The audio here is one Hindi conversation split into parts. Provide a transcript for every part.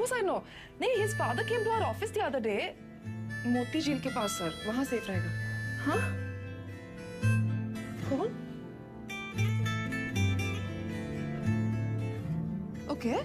course I know. नहीं, his father came to our office the other day. मोती झील के पास सर, वहां सेफ रहेगा. हाँ? कौन? Okay.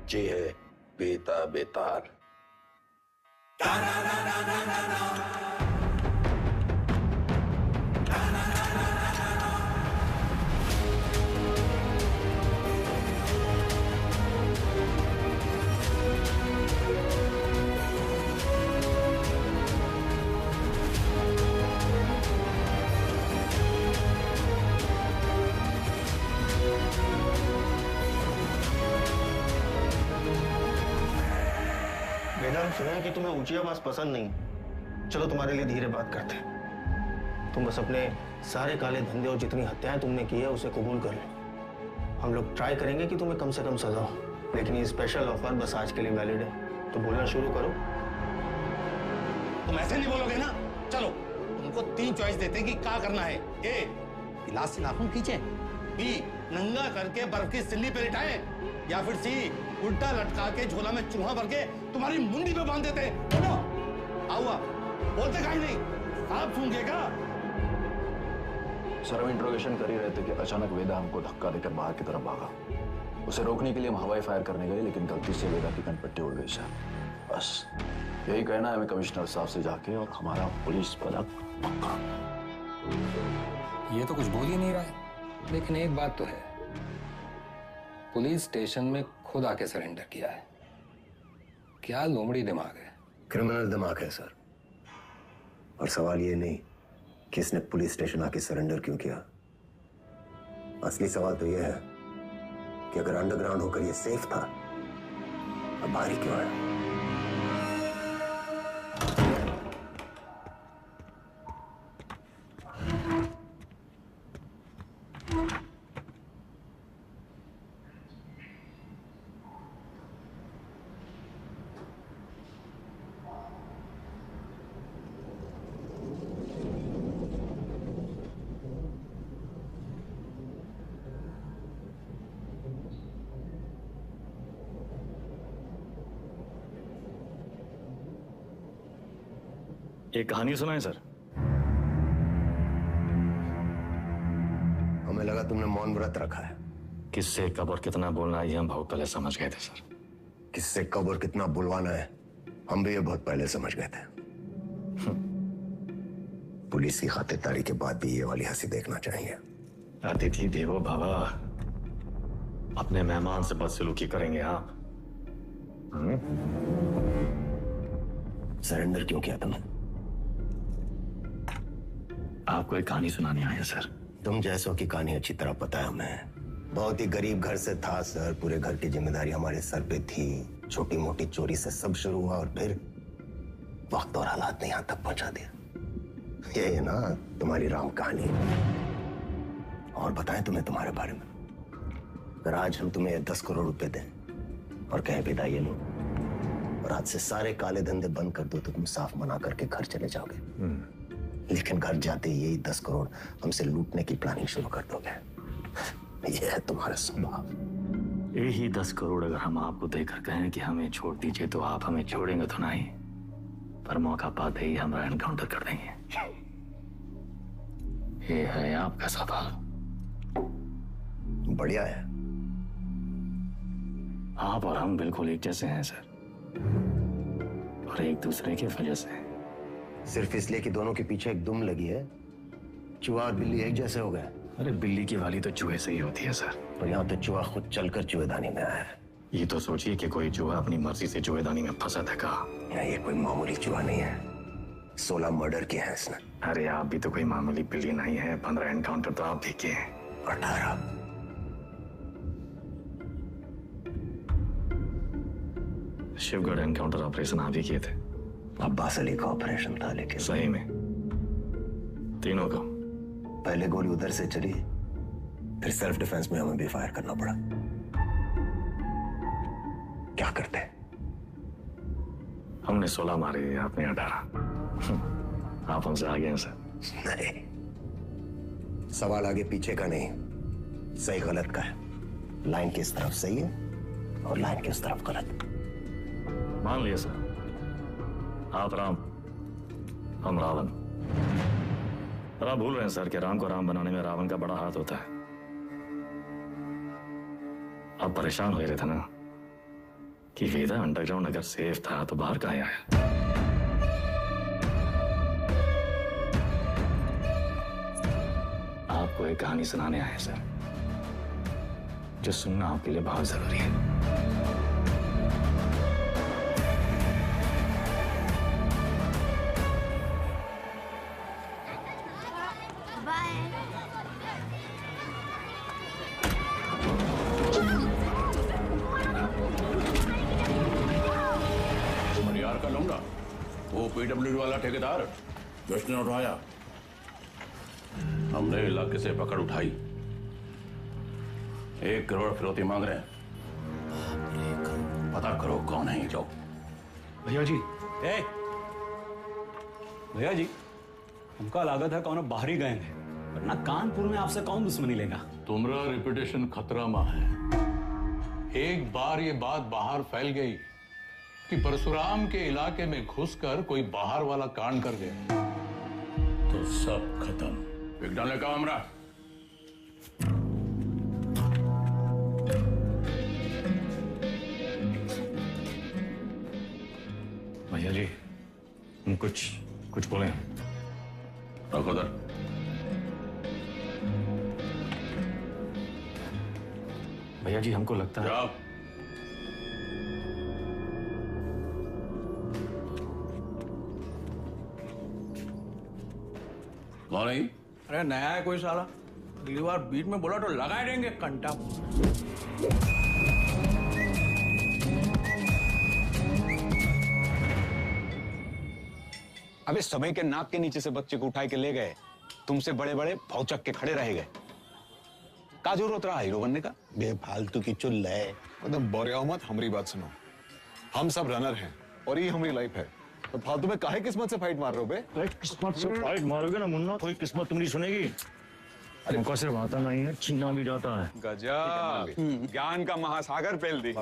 जी है बेता बेतार। सुना है कि तुम्हें ऊंची आवाज पसंद नहीं। चलो तुम्हारे लिए धीरे बात करते हैं। तुम बस अपने सारे काले धंधे और जितनी हत्याएं तुमने की है उसे कबूल कर लो। हम लोग ट्राई करेंगे कि तुम्हें कम से कम सजा हो, लेकिन ये स्पेशल ऑफर बस आज के लिए वैलिड है। तो बोलना शुरू करो। तुम ऐसे नहीं बोलोगे ना। चलो तुमको 3 चॉइस देते हैं कि क्या करना है। ए, गिलास से नाखून खींचे, बी, नंगा करके बर्फ की सिल्ली पे लिटाए, या फिर सी, उल्टा लटका के झोला में चूहा भर के तुम्हारी मुंडी पे बांध देते। बोलो, आउआ, बोलते काहे नहीं? आप सूंघेगा। सर हम इंट्रोगेशन कर ही रहे थे कि अचानक वेदा हमको धक्का देकर बाहर की तरफ भागा। उसे रोकने के लिए हम हवाई फायर करने गए, लेकिन गलती से वेदा की कनपट्टी उड़ गई सर। बस यही कहना है हमें कमिश्नर साहब से जाके, और हमारा पुलिस पदक पक्का। ये तो कुछ बोल ही नहीं रहा है, लेकिन एक बात तो है, पुलिस स्टेशन में खुद आके सरेंडर किया है। क्या लोमड़ी दिमाग है। क्रिमिनल दिमाग है सर। और सवाल ये नहीं कि इसने पुलिस स्टेशन आके सरेंडर क्यों किया। असली सवाल तो यह है कि अगर अंडरग्राउंड होकर यह सेफ था, अब बाहर ही क्यों आया। एक कहानी सुनाएं सर। हमें लगा तुमने मौन व्रत रखा है। किससे कब और कितना बोलना है ये हम बहुत पहले समझ गए थे सर। किससे कब और कितना बुलवाना है हम भी ये बहुत पहले समझ गए थे। पुलिस की खातिरदारी के बाद भी ये वाली हंसी देखना चाहिए। अतिथि देवो भव, अपने मेहमान से बदसलूकी करेंगे आप। सरेंडर क्यों किया तुमने? आपको एक कहानी सुनानी आया सर। तुम जैसों की कहानी अच्छी तरह पता है हमें। बहुत ही गरीब घर से था सर। पूरे घर की जिम्मेदारी हमारे सर पे थी। छोटी मोटी चोरी से सब शुरू हुआ और फिर वक्त और हालात ने यहां तक पहुंचा दिया। ये है ना तुम्हारी राम कहानी। और बताएं तुम्हें तुम्हारे बारे में। अगर आज हम तुम्हें 10 करोड़ रुपए दें और कहें विदा ये लो, और आज से सारे काले धंधे बंद कर दो, तो तुम साफ मना करके घर चले जाओगे। लेकिन घर जाते ही यही 10 करोड़ हमसे लूटने की प्लानिंग शुरू कर दोगे। यह है तुम्हारा स्वभाव। यही 10 करोड़ अगर हम आपको देकर कहें कि हमें छोड़ दीजिए तो आप हमें छोड़ेंगे तो नहीं, पर मौका पाते ही हमारा एनकाउंटर कर देंगे। ये है आपका सवाल। बढ़िया है। आप और हम बिल्कुल एक जैसे हैं सर, और एक दूसरे की वजह से। सिर्फ इसलिए कि दोनों के पीछे एक दुम लगी है, चूहा और बिल्ली एक जैसे हो गए। अरे बिल्ली की वाली तो चूहे से ही होती है सर। पर यहाँ तो चूहा खुद चलकर चूहेदानी में आया है। ये तो सोचिए कि कोई चूहा अपनी मर्जी से चूहेदानी में फंसा था का। यहाँ ये कोई मामूली चूहा नहीं है, 16 मर्डर किए हैं इसने। अरे आप भी तो कोई मामूली बिल्ली नहीं है, 15 एनकाउंटर तो आप भी किए हैं। 18। शिवगढ़ एनकाउंटर ऑपरेशन आप ही किए थे। अब्बास अली का ऑपरेशन था, लेकिन सही में तीनों का। पहले गोली उधर से चली, फिर सेल्फ डिफेंस में हमें भी फायर करना पड़ा। क्या करते? हमने 16 मारे, आपने 18। आप हमसे आगे हैं सर। नहीं, सवाल आगे पीछे का नहीं, सही गलत का है। लाइन की इस तरफ सही है और लाइन की उस तरफ गलत। मान लिया सर, आप राम, हम रावण। पर आप भूल रहे हैं सर कि राम को राम बनाने में रावण का बड़ा हाथ होता है। आप परेशान हो रहे थे ना कि वेदा अंडरग्राउंड अगर सेफ था तो बाहर कहाँ आया। आपको एक कहानी सुनाने आए सर, जो सुनना आपके लिए बहुत जरूरी है। परियार का लौंडा, वो पीडब्ल्यूडी वाला ठेकेदार जिसने उठाया, हमने इलाके से पकड़ उठाई। 1 करोड़ फिरौती मांग रहे हैं। पता करो कौन है ये लोग। भैया जी, भैया जी, हमका लागत है कौन बाहरी गए हैं, वरना कानपुर में आपसे कौन दुश्मनी लेगा। तुम्हारा रेपुटेशन खतरा में है। एक बार ये बात बाहर फैल गई कि परशुराम के इलाके में घुसकर कोई बाहर वाला कांड कर गया तो सब खत्म। विज्ञान का हमरा भैया जी, हम कुछ बोले। रखो उधर। भैया जी, हमको लगता है। जाओ। कौन है? अरे नया है कोई साला, अगली बार बीच में बोला तो लगा देंगे कंटा। अबे समय के नाक के नीचे से बच्चे को उठाए के ले गए, तुमसे बड़े बड़े भौचक के खड़े रह गए। का जरूरत रहा हीरो बनने का? बेफालतू की चुल है। एकदम बोरिया मत, हमारी बात सुनो। हम सब रनर हैं और ये हमारी लाइफ है, तो फालतू में काहे किस्मत से फाइट मार रहे हो बे? किस्मत से फाइट मारोगे ना मुन्ना, कोई किस्मत तुम्हारी सुनेगी। हमको सिर्फ आता नहीं है, छीना भी जाता है। गजब, ज्ञान का महासागर फैल दी।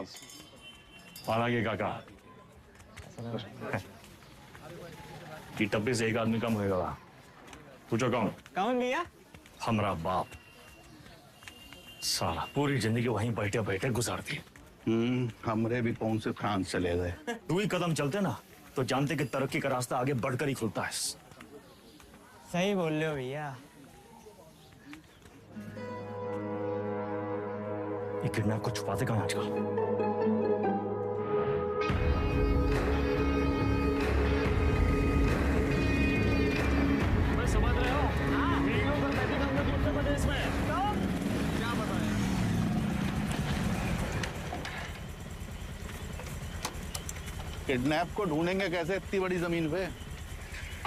हालांकि काका कि टप्पे से एक आदमी कम होएगा। पूछो कौन? कौन भैया? हमारा बाप। साला पूरी जिंदगी वहीं बैठे बैठे गुजार दी। हमरे भी पहुंच से फ्रांस चले गए। 2 ही कदम चलते ना तो जानते कि तरक्की का रास्ता आगे बढ़कर ही खुलता है। सही बोल रहे हो भैया। ये किडनैप को छुपाते कहाँ आजकल? समझ रहे हो? उत्तर प्रदेश में क्या बताया? किडनैप को ढूंढेंगे कैसे इतनी बड़ी जमीन पे?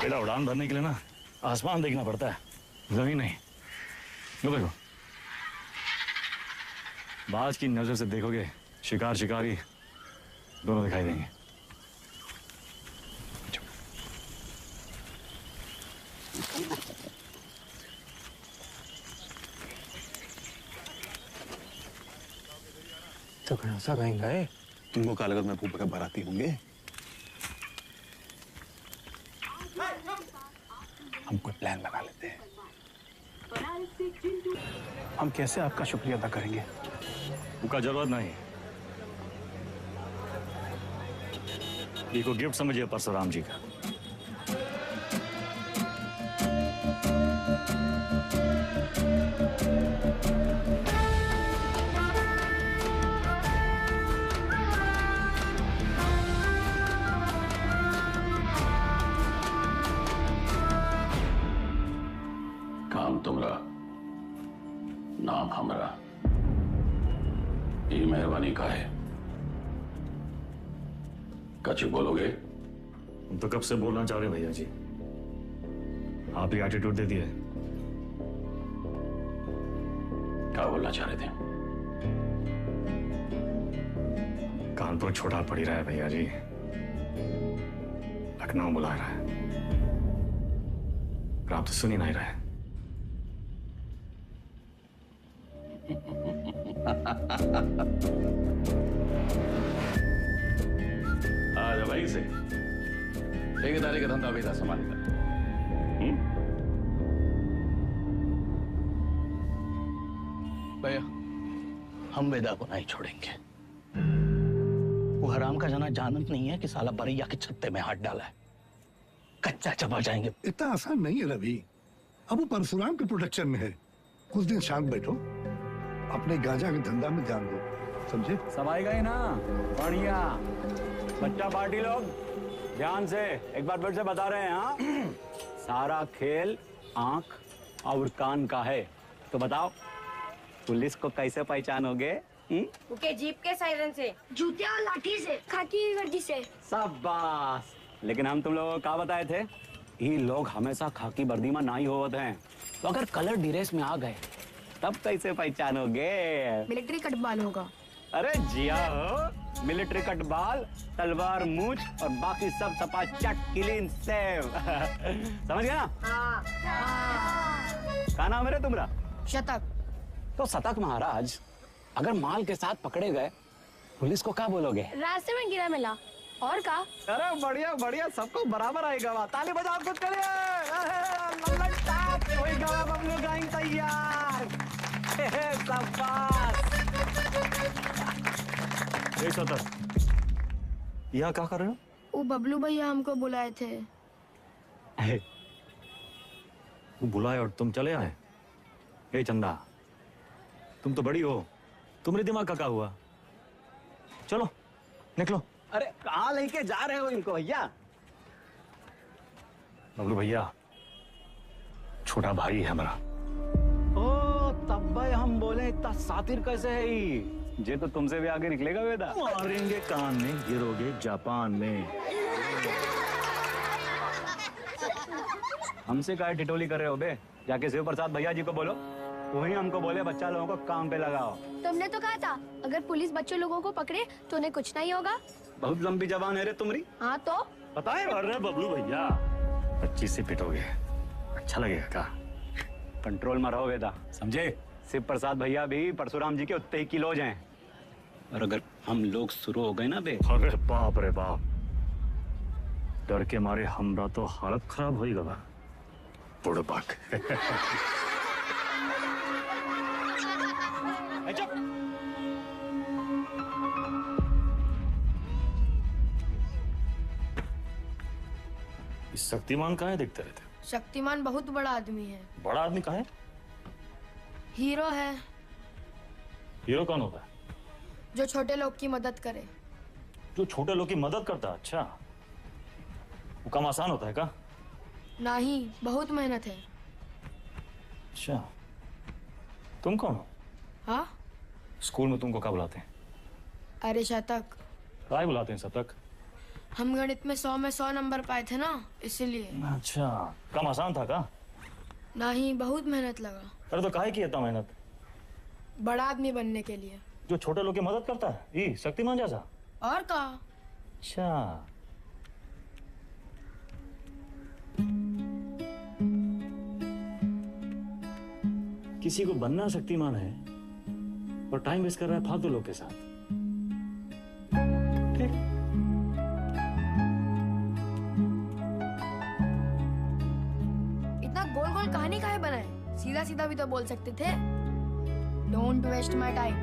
बेटा उड़ान भरने के लिए ना आसमान देखना पड़ता है, जमीन नहीं। लो देखो, बाज की नजर से देखोगे शिकार शिकारी दोनों दिखाई देंगे। तो घना सा महंगा है। तुमको क्या लगा मैं फूफा का बाराती होंगे? हम कोई प्लान बना लेते हैं। हम कैसे आपका शुक्रिया अदा करेंगे? उसका जरूरत नहीं। ये को गिफ्ट समझिए परशुराम जी का। काम तुमरा, नाम हमरा। ये मेहरबानी का है। कच्ची बोलोगे? हम तो कब से बोलना चाह रहे भैया जी, आप ही एटीट्यूड दे दिए। क्या बोलना चाह रहे थे? कानपुर छोटा पड़ ही रहा है भैया जी, लखनऊ बुला रहा है, पर आप तो सुन ही नहीं रहे। आजा भाई से ठेकेदारी का धंधा बेटा संभालेगा। भैया, हम वेदा को नहीं छोड़ेंगे। वो हराम का जना जानत नहीं है कि साला बरैया के छत्ते में हाथ डाला है। कच्चा चबा जाएंगे। इतना आसान नहीं है रवि। अब वो परशुराम के प्रोटेक्शन में है। कुछ दिन शांत बैठो, अपने गांजा के धंधा में ध्यान दो, समझे? सब आएगा ही ना? बढ़िया। बच्चा पार्टी लोग ध्यान से एक बार फिर से बता रहे हैं। हाँ, सारा खेल आंख और कान का है। तो बताओ, पुलिस को कैसे पहचानोगे? उनके जीप के सायरन से, जूते और लाठी से, खाकी की वर्दी से। शाबाश। लेकिन हम तुम लोगों को क्या बताए थे? ये लोग हमेशा खाकी वर्दी में नहीं होते हैं, तो अगर कलर ड्रेस में आ गए तब कैसे पहचानोगे? मिलिट्री कटबाल होगा। अरे जिया हो, मिलिट्री कटबाल, तलवार मूंछ और बाकी सब सपा चट क्लीन सेव। समझ गया ना? क्या नाम है रे तुम्हारा? शतक। तो शतक महाराज, अगर माल के साथ पकड़े गए, पुलिस को क्या बोलोगे? रास्ते में गिरा मिला। और का? अरे बढ़िया बढ़िया, सबको बराबर आएगा। ताली बजाओ कुछ करिए। बबलू गाइंग तैयार। यहाँ क्या कर रहे हो? वो बबलू भैया हमको बुलाए थे। वो बुलाए और तुम चले आए? ए चंदा, तुम तो बड़ी हो, तुम्हारे दिमाग का क्या हुआ? चलो निकलो। अरे कहाँ लेके जा रहे हो इनको भैया? बबलू भैया छोटा भाई है हमारा। ओ तब भाई हम बोले इतना सातिर कैसे है ये तो तुमसे भी आगे निकलेगा वेदा। मारेंगे कान में, गिरोगे जापान में। हमसे काय टिटोली कर रहे हो बे? जाके शिव प्रसाद भैया जी को बोलो, वही हमको बोले बच्चा लोगों को काम पे लगाओ। तुमने तो कहा था अगर पुलिस बच्चों लोगों को पकड़े तो उन्हें कुछ नहीं होगा। बहुत लंबी जबान है रे तुम्हारी। हाँ तो पता है अरे बबलू भैया, 25 से पिटोगे, अच्छा लगेगा का? कंट्रोल में रहो वेदा, समझे? शिव प्रसाद भैया भी परशुराम जी के उतने ही किलोज हैं, और अगर हम लोग शुरू हो गए ना बे। अरे बाप रे बाप, डर के मारे हमरा तो हालत खराब हो गया। बुड़बक। शक्तिमान कहाँ है दिखते रहते? शक्तिमान बहुत बड़ा आदमी है। बड़ा आदमी कहाँ है? हीरो है। हीरो कौन होता है? जो छोटे लोग की मदद करे। जो छोटे लोग की मदद करता है? अच्छा, वो काम आसान होता है का? नहीं, बहुत मेहनत है। अच्छा, तुम कौन हो? हाँ? स्कूल में तुमको क्या बुलाते हैं? अरे शतक। क्या बुलाते हैं शतक? हम गणित में 100 में 100 नंबर पाए थे ना, इसीलिए। अच्छा, काम आसान था का? नहीं, बहुत मेहनत लगा। अरे तो काहे की इतना मेहनत? बड़ा आदमी बनने के लिए। जो छोटे लोग की मदद करता है, ये शक्तिमान जैसा? और का? अच्छा, किसी को बनना शक्तिमान है और टाइम वेस्ट कर रहा है फालतू लोग के साथ। गोल कहानी काहे बनाए? सीधा सीधा भी तो बोल सकते थे। Don't waste my time.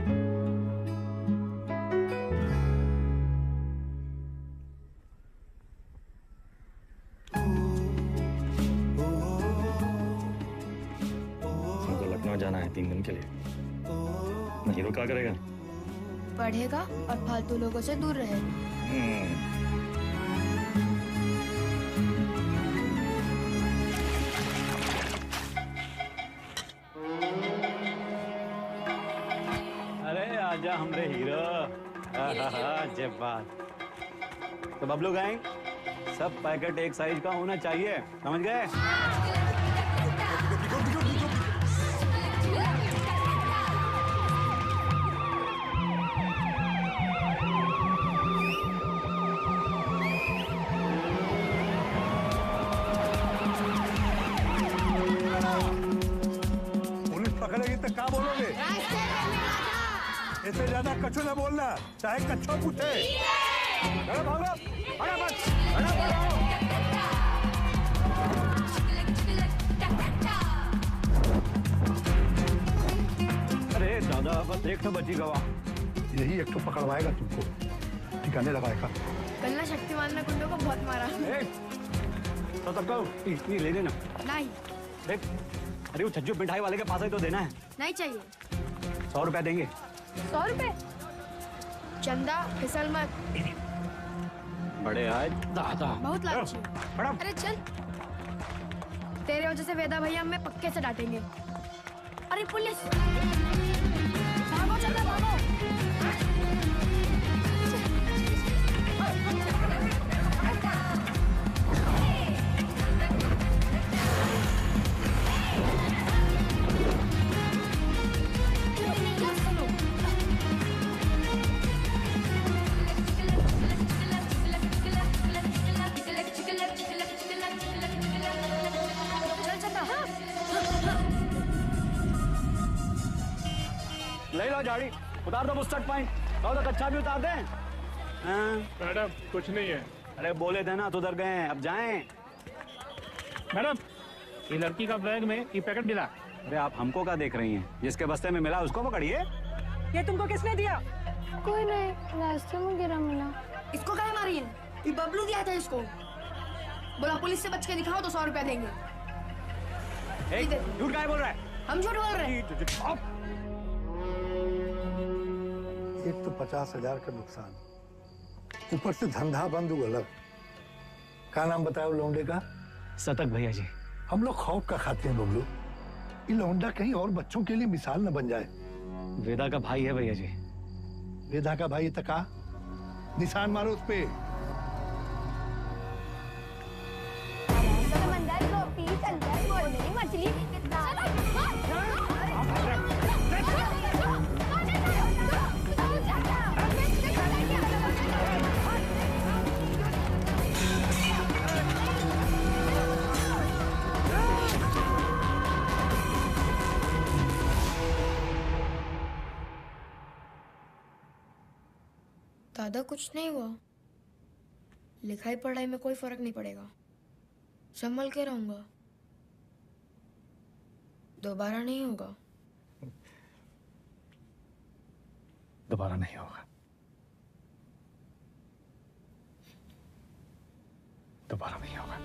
हमको लखनऊ जाना है 3 दिन के लिए। हीरो क्या करेगा? पढ़ेगा और फालतू लोगों से दूर रहेगा। अरे आजा हमरे हीरो। जब बात तो बबलू गैंग, सब पैकेट एक साइज का होना चाहिए, समझ गए? पुलिस पकड़ेगी तो क्या बोलोगे? इससे ज्यादा कछु न बोलना, चाहे कच्छो पूछे। चलो भागो, अरे दादा बस एक तो बची गवा। यही एक तो पकड़वाएगा तुमको, ठिकाने लगाएगा। कल ना शक्तिमान ने गुंडों को बहुत मारा। तो तब कहो ये ले लेना। नहीं देख, अरे वो छज्जू मिठाई वाले के पास ही तो देना है। नहीं चाहिए। 100 रुपया देंगे। 100 रुपए? चंदा फिसल मत। बड़े आज दादा बहुत लालची। अरे चल, तेरे वजह से वेदा भैया हमें पक्के से डांटेंगे। अरे पुलिस, भागो चंदा भागो। ले लो झाड़ी, उतार दो मुस्टर्ड पॉइंट, तो कच्चा भी उतार दें। मैडम कुछ नहीं है। अरे बोले थे ना तो उधर गए, अब जाएं। मैडम ये लड़की का बैग में ये पैकेट मिला। अरे आप हमको क्या देख रही हैं? जिसके बस्ते में मिला उसको पकड़िए। ये तुमको किसने दिया? कोई नहीं, रास्ते में गिरा मिला। इसको काहे मारी है? ये बबलू दिया था इसको। बोला पुलिस से बच के दिखाओ तो 100 रुपया देंगे। झूठ काहे बोल रहा है? हम झूठ बोल रहे हैं। एक तो 50,000 का नुकसान, ऊपर से धंधा बंद हुआ अलग। क्या नाम बताया लौंडे का? सतक भैया जी। हम लोग खौफ का खाते हैं बबलू, ये लौंडा कहीं और बच्चों के लिए मिसाल न बन जाए। वेदा का भाई है भैया जी। वेदा का भाई तका निशान मारो उस पे। समंदर गोपी चंदर बोल मेरी मछली कितना। दादा कुछ नहीं हुआ, लिखाई पढ़ाई में कोई फर्क नहीं पड़ेगा, संभल के रहूंगा, दोबारा नहीं होगा। दोबारा नहीं होगा, दोबारा नहीं होगा।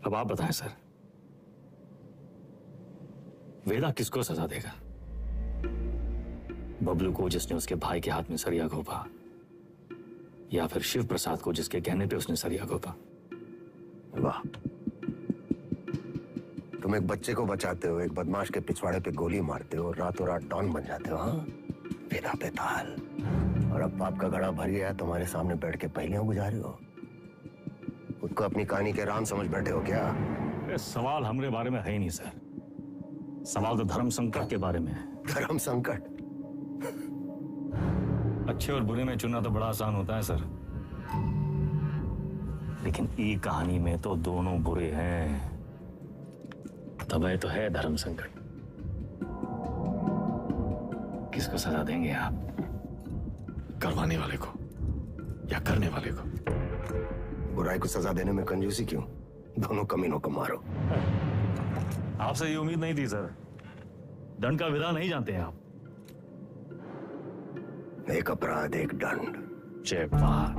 अब आप बताएं सर, वेदा किसको सजा देगा? बबलू को जिसने उसके भाई के हाथ में सरिया घोंपा, या फिर शिव प्रसाद को जिसके कहने पे उसने सरिया घोंपा। वाह, तुम एक बच्चे को बचाते हो, एक बदमाश के पिछवाड़े पे गोली मारते हो, रातों रात डॉन बन जाते हो। हाँ, बेदा बेताल। और अब पाप का घड़ा भर गया, तुम्हारे सामने बैठ के पहेलियां बुझा रहे हो। खुद को अपनी कहानी के राम समझ बैठे हो क्या? सवाल हमारे बारे में है ही नहीं सर, सवाल तो धर्म संकट के बारे में है। धर्म संकट? अच्छे और बुरे में चुनना तो बड़ा आसान होता है सर, लेकिन ई कहानी में तो दोनों बुरे हैं, तब तो है धर्म संकट। किसको सजा देंगे आप? करवाने वाले को या करने वाले को? बुराई को सजा देने में कंजूसी क्यों? दोनों कमीनों को मारो। आपसे ये उम्मीद नहीं थी सर, दंड का विधान नहीं जानते हैं आप। एक अपराध एक दंड। जय बात,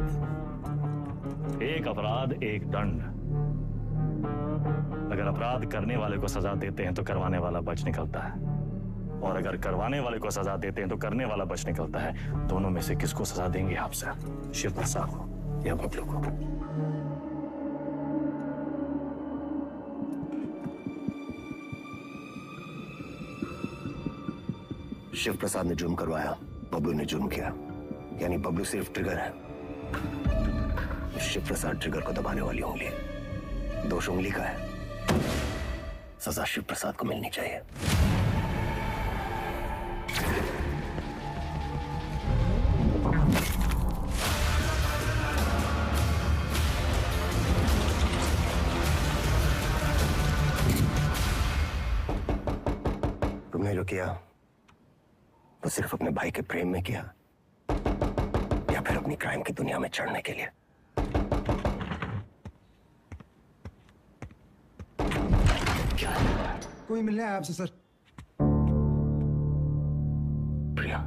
एक अपराध एक दंड। अगर अपराध करने वाले को सजा देते हैं तो करवाने वाला बच निकलता है, और अगर करवाने वाले को सजा देते हैं तो करने वाला बच निकलता है। दोनों में से किसको सजा देंगे आप सर? शिव प्रसाद को या बबलू को? शिव प्रसाद ने जुर्म करवाया, बबलू ने जुर्म किया, यानी बबलू सिर्फ ट्रिगर है, शिव प्रसाद ट्रिगर को दबाने वाली उंगली है। दोष उंगली का है, सजा शिव प्रसाद को मिलनी चाहिए। तुमने जो किया वो सिर्फ अपने भाई के प्रेम में किया, या फिर अपनी क्राइम की दुनिया में चढ़ने के लिए? कोई मिलने आया आपसे सर। प्रिया।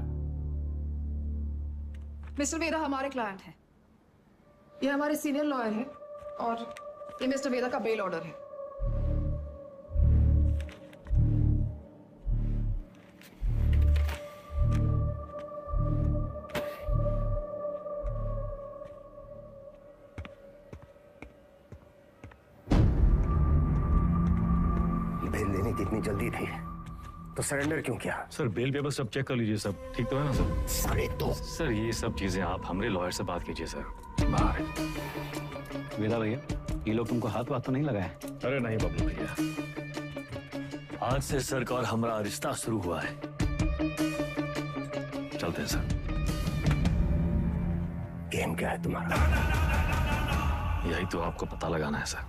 मिस्टर वेदा हमारे क्लाइंट हैं, ये हमारे सीनियर लॉयर हैं, और ये मिस्टर वेदा का बेल ऑर्डर है। इतनी जल्दी थी तो सरेंडर क्यों किया? सर बेल पेपर सब चेक कर लीजिए, सब ठीक तो है ना सर? सारे तो सर ये सब चीजें आप हमारे लॉयर से बात कीजिए सर। बाहर। वेदा भैया, ये लोग तुमको हाथ वाथ तो नहीं लगाए? अरे नहीं बबलू भैया, आज से सर का और हमारा रिश्ता शुरू हुआ है। चलते हैं सर। गेम क्या है तुम्हारा? यही तो आपको पता लगाना है सर।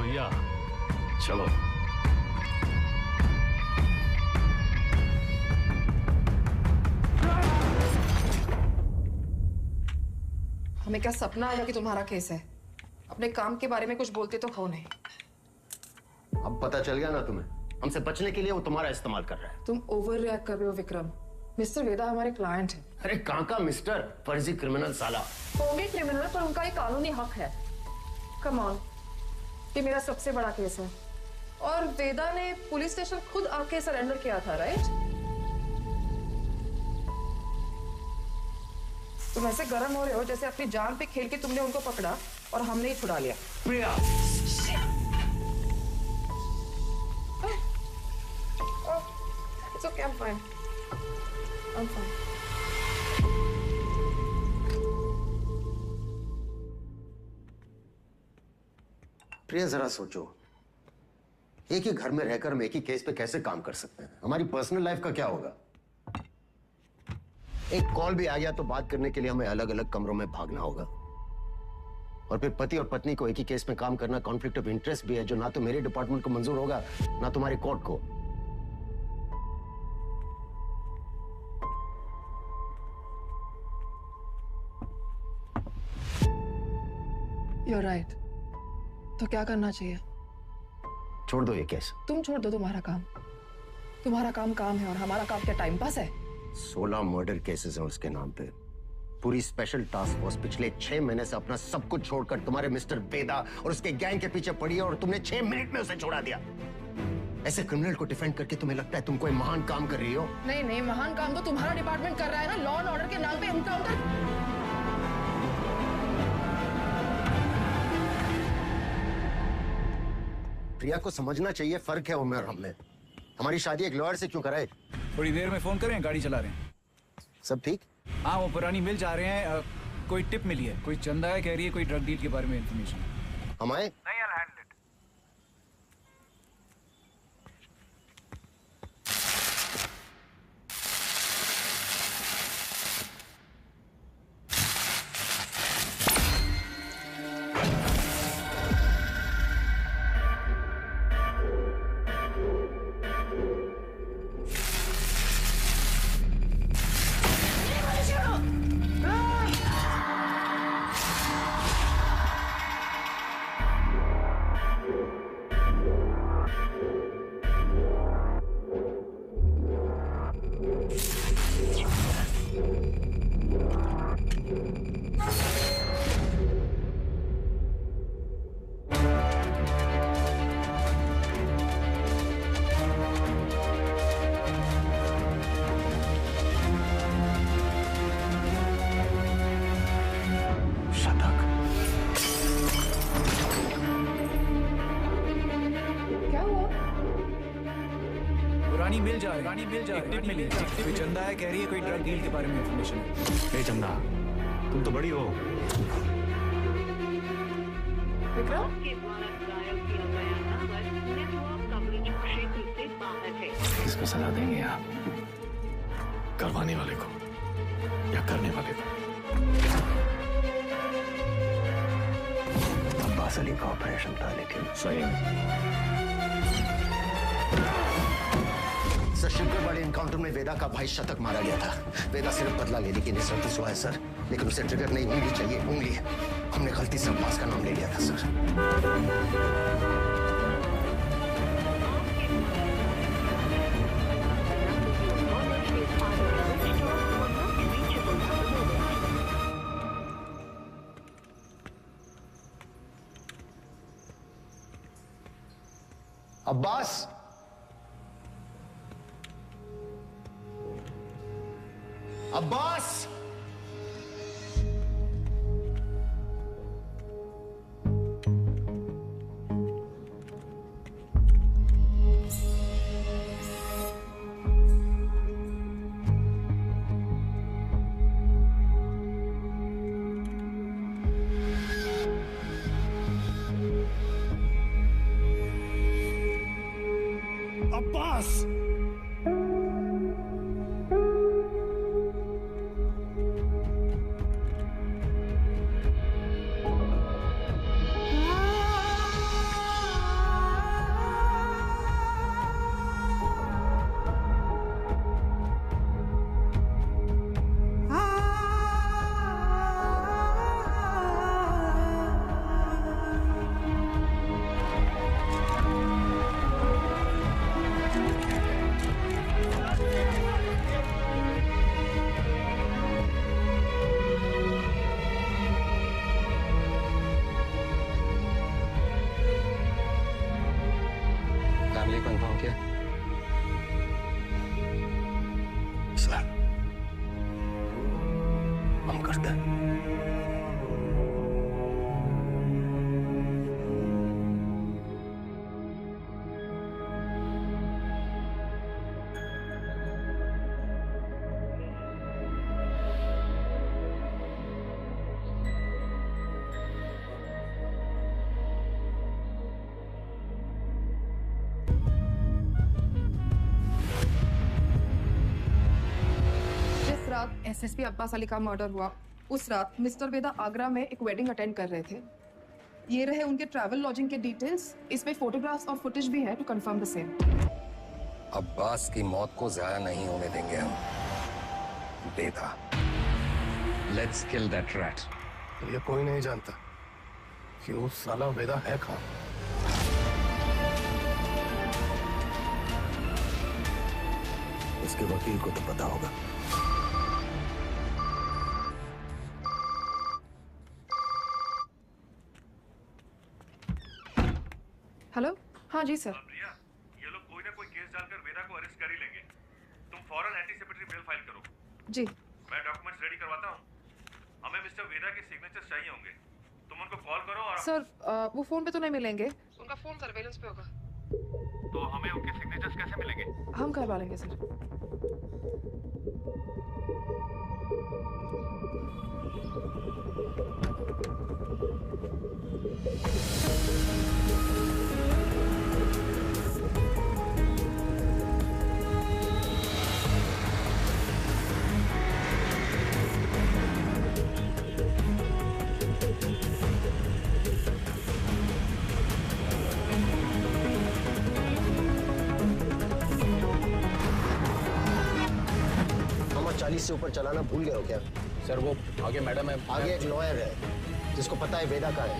भैया चलो। हमें क्या सपना आया कि तुम्हारा केस है? अपने काम के बारे में कुछ बोलते तो हो नहीं। अब पता चल गया ना तुम्हें, हमसे बचने के लिए वो तुम्हारा इस्तेमाल कर रहा है। तुम ओवर रिएक्ट कर रहे हो विक्रम। मिस्टर वेदा हमारे क्लाइंट है। अरे कहां का मिस्टर, फर्जी क्रिमिनल साला। होंगे क्रिमिनल, पर उनका एक कानूनी हक है। कम ऑन, ये मेरा सबसे बड़ा केस है, और वेदा ने पुलिस स्टेशन खुद आके सरेंडर किया था, राइट? तुम ऐसे गर्म हो रहे हो जैसे अपनी जान पे खेल के तुमने उनको पकड़ा और हमने ही छुड़ा लिया। प्रिया, It's okay, I'm fine. I'm fine. प्रिया जरा सोचो, एक ही घर में रहकर हम एक ही केस पे कैसे काम कर सकते हैं? हमारी पर्सनल लाइफ का क्या होगा? एक कॉल भी आ गया तो बात करने के लिए हमें अलग अलग कमरों में भागना होगा, और फिर पति और पत्नी को एक ही केस में काम करना कॉन्फ्लिक्ट ऑफ इंटरेस्ट भी है, जो ना तो मेरे डिपार्टमेंट को मंजूर होगा ना तुम्हारी कोर्ट को। You're right. तो क्या करना चाहिए? छोड़ दो ये केस। तुम छोड़ दो तुम्हारा काम। तुम्हारा काम काम है और हमारा काम क्या टाइम पास है? 16 मर्डर केसेस हैं उसके नाम पे। पूरी स्पेशल टास्क फोर्स पिछले 6 महीने से अपना सब कुछ छोड़कर तुम्हारे मिस्टर वेदा और उसके गैंग के पीछे पड़ी है, और तुमने 6 मिनट में उसे छोड़ा दिया। ऐसे क्रिमिनल को डिफेंड करके तुम्हें लगता है तुम कोई महान काम कर रही हो? नहीं नहीं, महान काम तो तुम्हारा डिपार्टमेंट कर रहा है ना, लॉ एंड ऑर्डर के नाम पे एनकाउंटर। प्रिया को समझना चाहिए, फर्क है उम्र और हम में। हमारी शादी एक लॉयर से क्यों कराए? थोड़ी देर में फोन करें, गाड़ी चला रहे हैं। सब ठीक? हाँ, वो पुरानी मिल जा रहे हैं। कोई टिप मिली है, कोई चंदा है, कह रही है कोई ड्रग डील के बारे में इंफॉर्मेशन। हम आए? नहीं, I'll handle it. एक टिप मिली, कोई चंदा है, कह रही है कोई ड्रग डील के बारे में इंफॉर्मेशन है। ए चंदा, तुम तो बड़ी हो। किसको सजा देंगे आप? करवाने वाले को या करने वाले को? अब्बास अली का ऑपरेशन था, लेकिन सही में सर, शिवगढ़ वाले एनकाउंटर में वेदा का भाई शतक मारा गया था। वेदा सिर्फ बदला लेने की निस्बत हुआ है सर, लेकिन उसे ट्रिगर नहीं, उंगली चाहिए, उंगली। हमने गलती से अब्बास का नाम ले लिया था सर। अब्बास, अब्बास, अब्बास, एसएसपी अब्बास अली का मर्डर हुआ, उस रात मिस्टर वेदा आगरा में एक वेडिंग अटेंड कर रहे थे। ये रहे उनके ट्रैवल लॉजिंग के डिटेल्स। इसमें फोटोग्राफ्स और फुटेज भी है to confirm the same. Abbas की मौत को ज़ाया नहीं होने देंगे हम। Veda, let's kill that rat. ये कोई नहीं जानता कि वो साला वेदा है कहाँ। इसके वकील को तो पता होगा। हेलो, हाँ जी सर। ये लोग कोई फौरन एंटीसिपेटरी बेल फाइल करो। जी। मैं डॉक्यूमेंट्स रेडी करवाता हूँ। हमें मिस्टर वेदा के सिग्नेचर्स चाहिए होंगे। तुम उनको कॉल करो और सर वो फोन पे तो नहीं मिलेंगे, उनका फोन सर्वेलेंस पे होगा। तो हमें उनके सिग्नेचर्स कैसे मिलेंगे? हम करवा लेंगे सर। मामा 40 से ऊपर चलाना भूल गए हो क्या? सर वो आगे मैडम है। आगे एक लॉयर है जिसको पता है वेदा का है।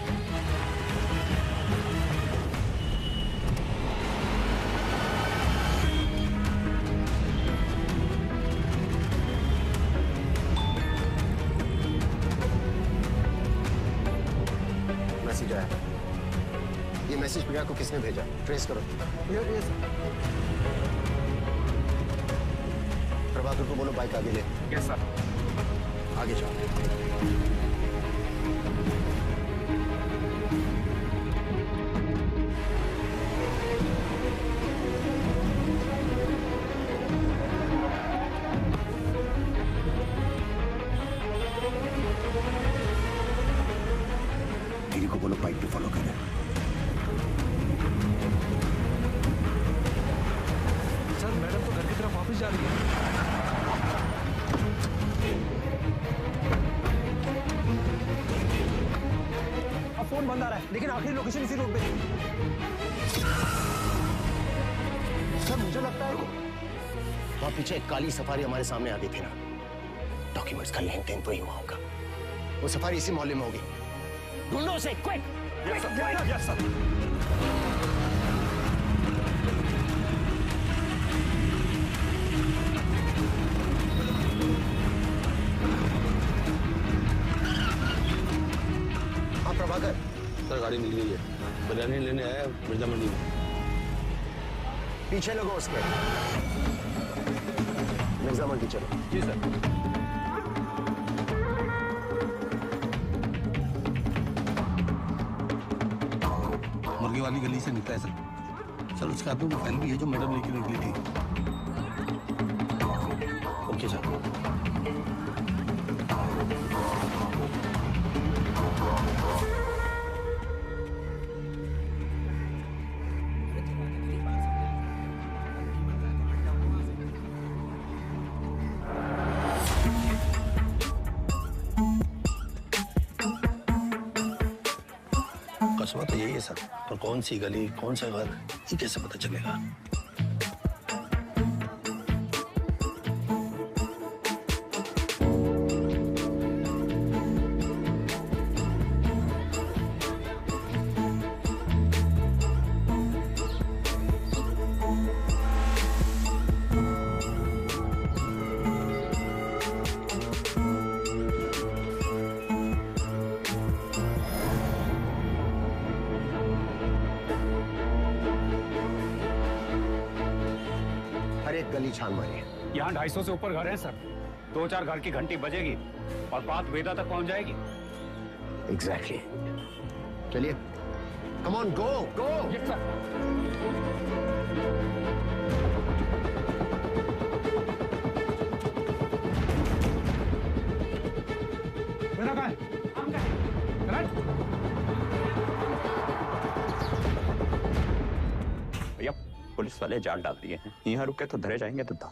मैसेज आया। ये मैसेज प्रिया को किसने भेजा? ट्रेस करो। प्रभाकर को बोलो बाइक आगे ले। Yes sir. आगे जाओ। दीदी को बोलो बाइक पे फॉलो करें। सर मैडम तो घर की तरफ वापस जा रही है। फोन बंद आ रहा है, लेकिन आखिरी लोकेशन इसी रोड पे है। सर मुझे लगता है वहां पीछे एक काली सफारी हमारे सामने आ गई थी ना। डॉक्यूमेंट्स का लेन देन तो ही हुआ होगा। वो सफारी इसी मोहल्ले में होगी। ढूंढो उसे, क्विक! Yes sir. हाँ प्रभाकर। सर गाड़ी मिल गई है, बिरयानी लेने आया है मिर्जा मंडी में। पीछे लगो उसके। मिर्जा मंडी चलो। जी सर। मुर्गी वाली गली से निकला है सर। सर उसके हाथ में वो फाइल भी है जो मैडम लेके निकली थी। Okay sir. कस्बा तो यही है सर, पर कौन सी गली कौन सा घर ये कैसे पता चलेगा? गली छान मारिए। यहाँ 250 से ऊपर घर हैं सर। 2-4 घर की घंटी बजेगी और बात वेदा तक पहुंच जाएगी। एग्जैक्टली। चलिए, come on, go go. Yes sir. Veda कहाँ है? भैया पुलिस वाले जाल डाल दिए हैं, यहाँ रुके तो धरे जाएंगे तो था।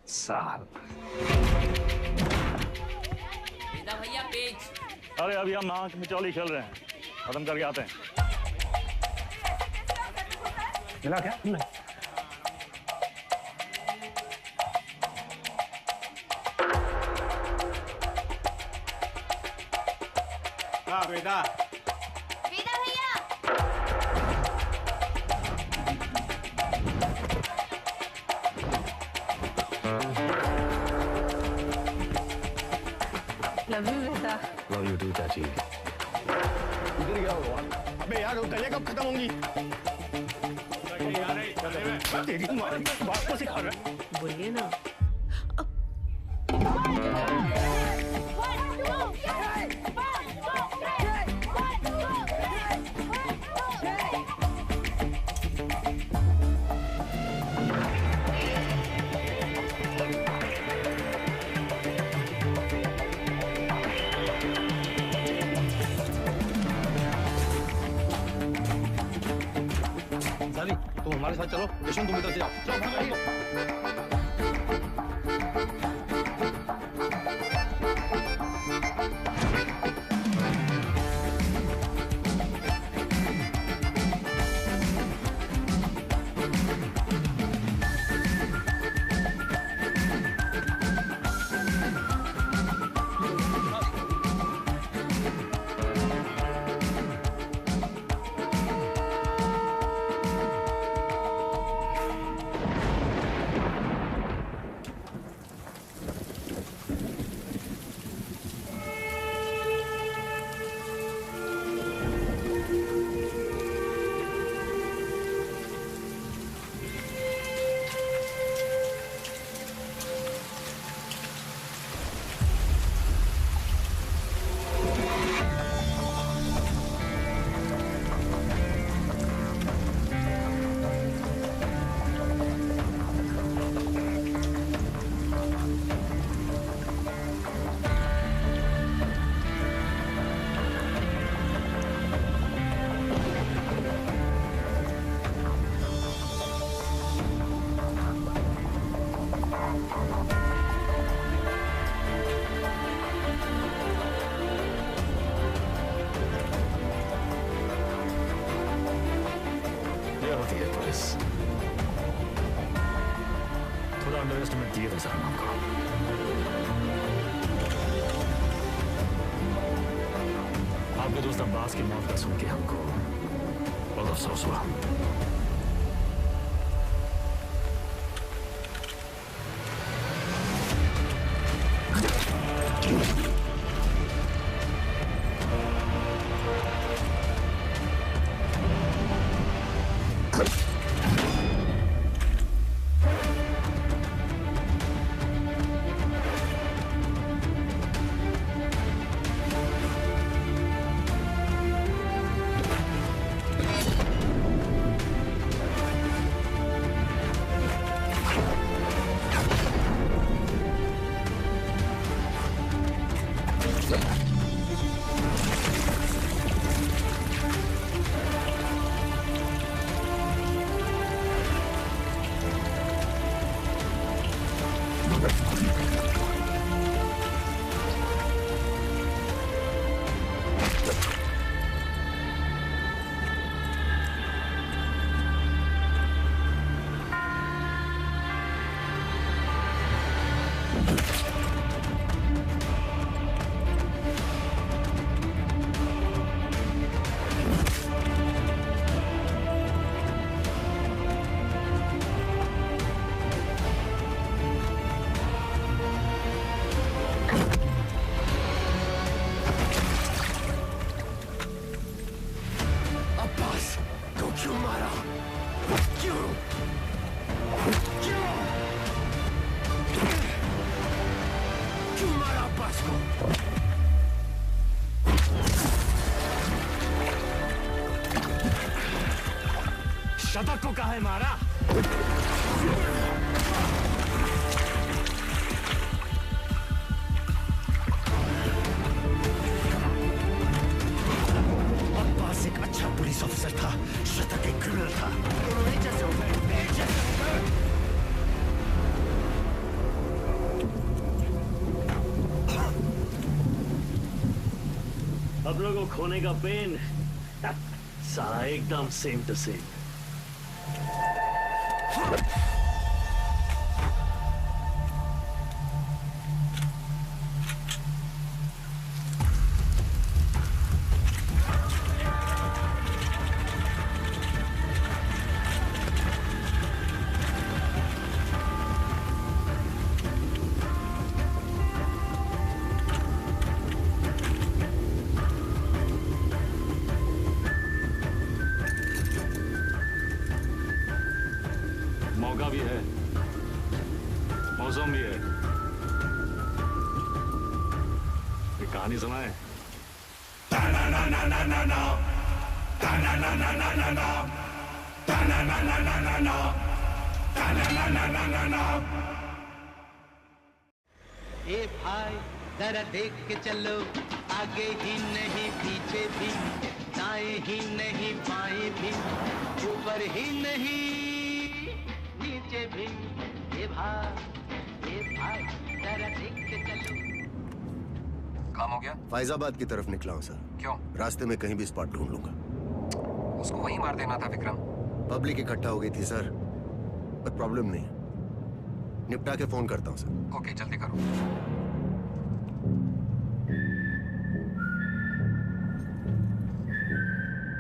साल भैया पेज। अरे अभी हम नाक मिचौली खेल रहे हैं, खत्म करके आते हैं। मिला क्या? नहीं। वेदा वेदा भैया। Love you Veda. Love you too चाची। गया भगवान। अबे यार वो गले कब खत्म होंगी? तेरी माँ बात को सिखा रहा है। बोलिए ना। साली तुम हमारे साथ चलो, यशवंत तुम इधर से जाओ। चलो भागो। थोड़ा अंडर एस्टिमेट किए थे सलमान को। आपके दोस्त अब्बास की मौत का सुन के हमको बहुत अफसोस हुआ। शतक को काहे मारा? अब्बास एक अच्छा पुलिस ऑफिसर था, शतक एक क्रिमिनल था। दोनों एक जैसे हो गए, एक जैसे। अब लोगों को खोने का पेन सारा एकदम सेम टू सेम। भी है, मौसम भी है। एक कहानी सुनाए। ए भाई जरा देख के चलो, आगे ही नहीं पीछे भी, दाएं ही नहीं बाएं भी, ऊपर ही नहीं नीचे भी। ए भाई जरा देख के चलो। काम हो गया? फैजाबाद की तरफ निकला हूँ सर। क्यों? रास्ते में कहीं भी स्पॉट ढूंढ लूंगा। उसको वहीं मार देना था विक्रम। पब्लिक इकट्ठा हो गई थी सर, पर प्रॉब्लम नहीं, निपटा के फोन करता हूँ सर। ओके, जल्दी करो।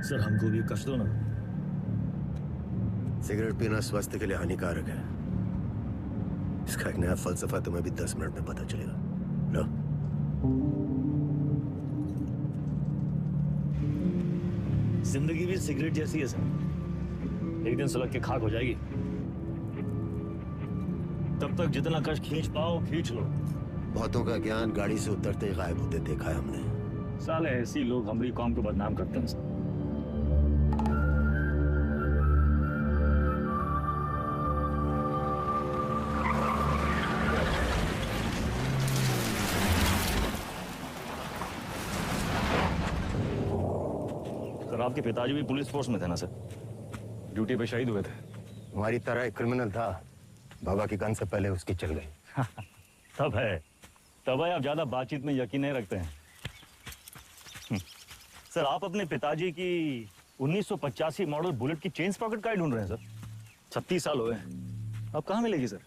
सर हमको भी कश दो ना। सिगरेट पीना स्वास्थ्य के लिए हानिकारक है। इसका एक नया फलसफा तुम्हें भी 10 मिनट में पता चलेगा। लो। जिंदगी भी सिगरेट जैसी है सर, एक दिन सुलग के खाक हो जाएगी। तब तक जितना कश खींच पाओ खींच लो। बहुतों का ज्ञान गाड़ी से उतरते ही गायब होते देखा है हमने। साले ऐसी लोग हमारी कौम को बदनाम करते हैं सर। सर आपके पिताजी भी पुलिस फोर्स में थे ना सर? ड्यूटी पे शहीद हुए थे। हमारी तरह एक क्रिमिनल था, बाबा की गन से पहले उसकी चल गई। तब है आप ज्यादा बातचीत में यकीन नहीं रखते हैं। सर आप अपने पिताजी की 1985 मॉडल बुलेट की चेन स्प्रॉकेट का ढूंढ रहे हैं सर? 36 साल हुए हैं, अब कहाँ मिलेगी सर?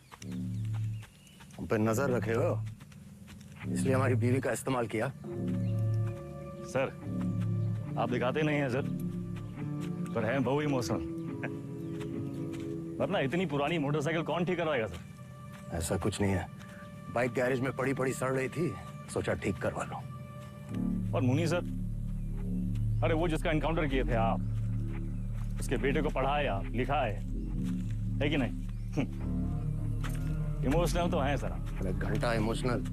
हम पे नजर रखे हो, इसलिए हमारी बीवी का इस्तेमाल किया। सर आप दिखाते नहीं हैं सर, पर हैं बहु इमोशनल। वरना इतनी पुरानी मोटरसाइकिल कौन ठीक करवाएगा सर? ऐसा कुछ नहीं है, बाइक गैरेज में पड़ी पड़ी सड़ रही थी, सोचा ठीक करवा लो। और मुनी सर, अरे वो जिसका एनकाउंटर किए थे आप, उसके बेटे को पढ़ाए आप, लिखाए, है कि नहीं? इमोशनल तो हैं सर। अरे घंटा इमोशनल,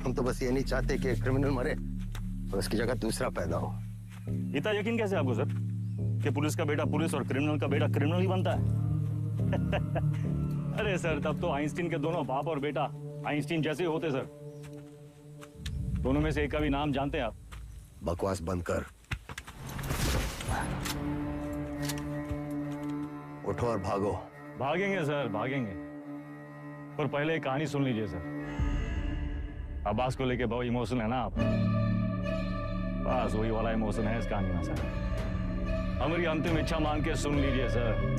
हम तो बस ये नहीं चाहते कि क्रिमिनल मरे और उसकी जगह दूसरा पैदा हो। इतना यकीन कैसे आपको सर कि पुलिस का बेटा पुलिस और क्रिमिनल का बेटा क्रिमिनल ही बनता है? अरे सर तब तो आइंस्टीन के दोनों बाप और बेटा आइंस्टीन जैसे होते सर। दोनों में से एक का भी नाम जानते हैं आप? बकवास बंद कर, उठो और भागो। भागेंगे सर भागेंगे, पर पहले एक कहानी सुन लीजिए सर। अब्बास को लेके बहुत इमोशनल है ना आप? बस वही वाला इमोशन है इस कहानी में सर। हमारी अंतिम इच्छा मान के सुन लीजिए सर।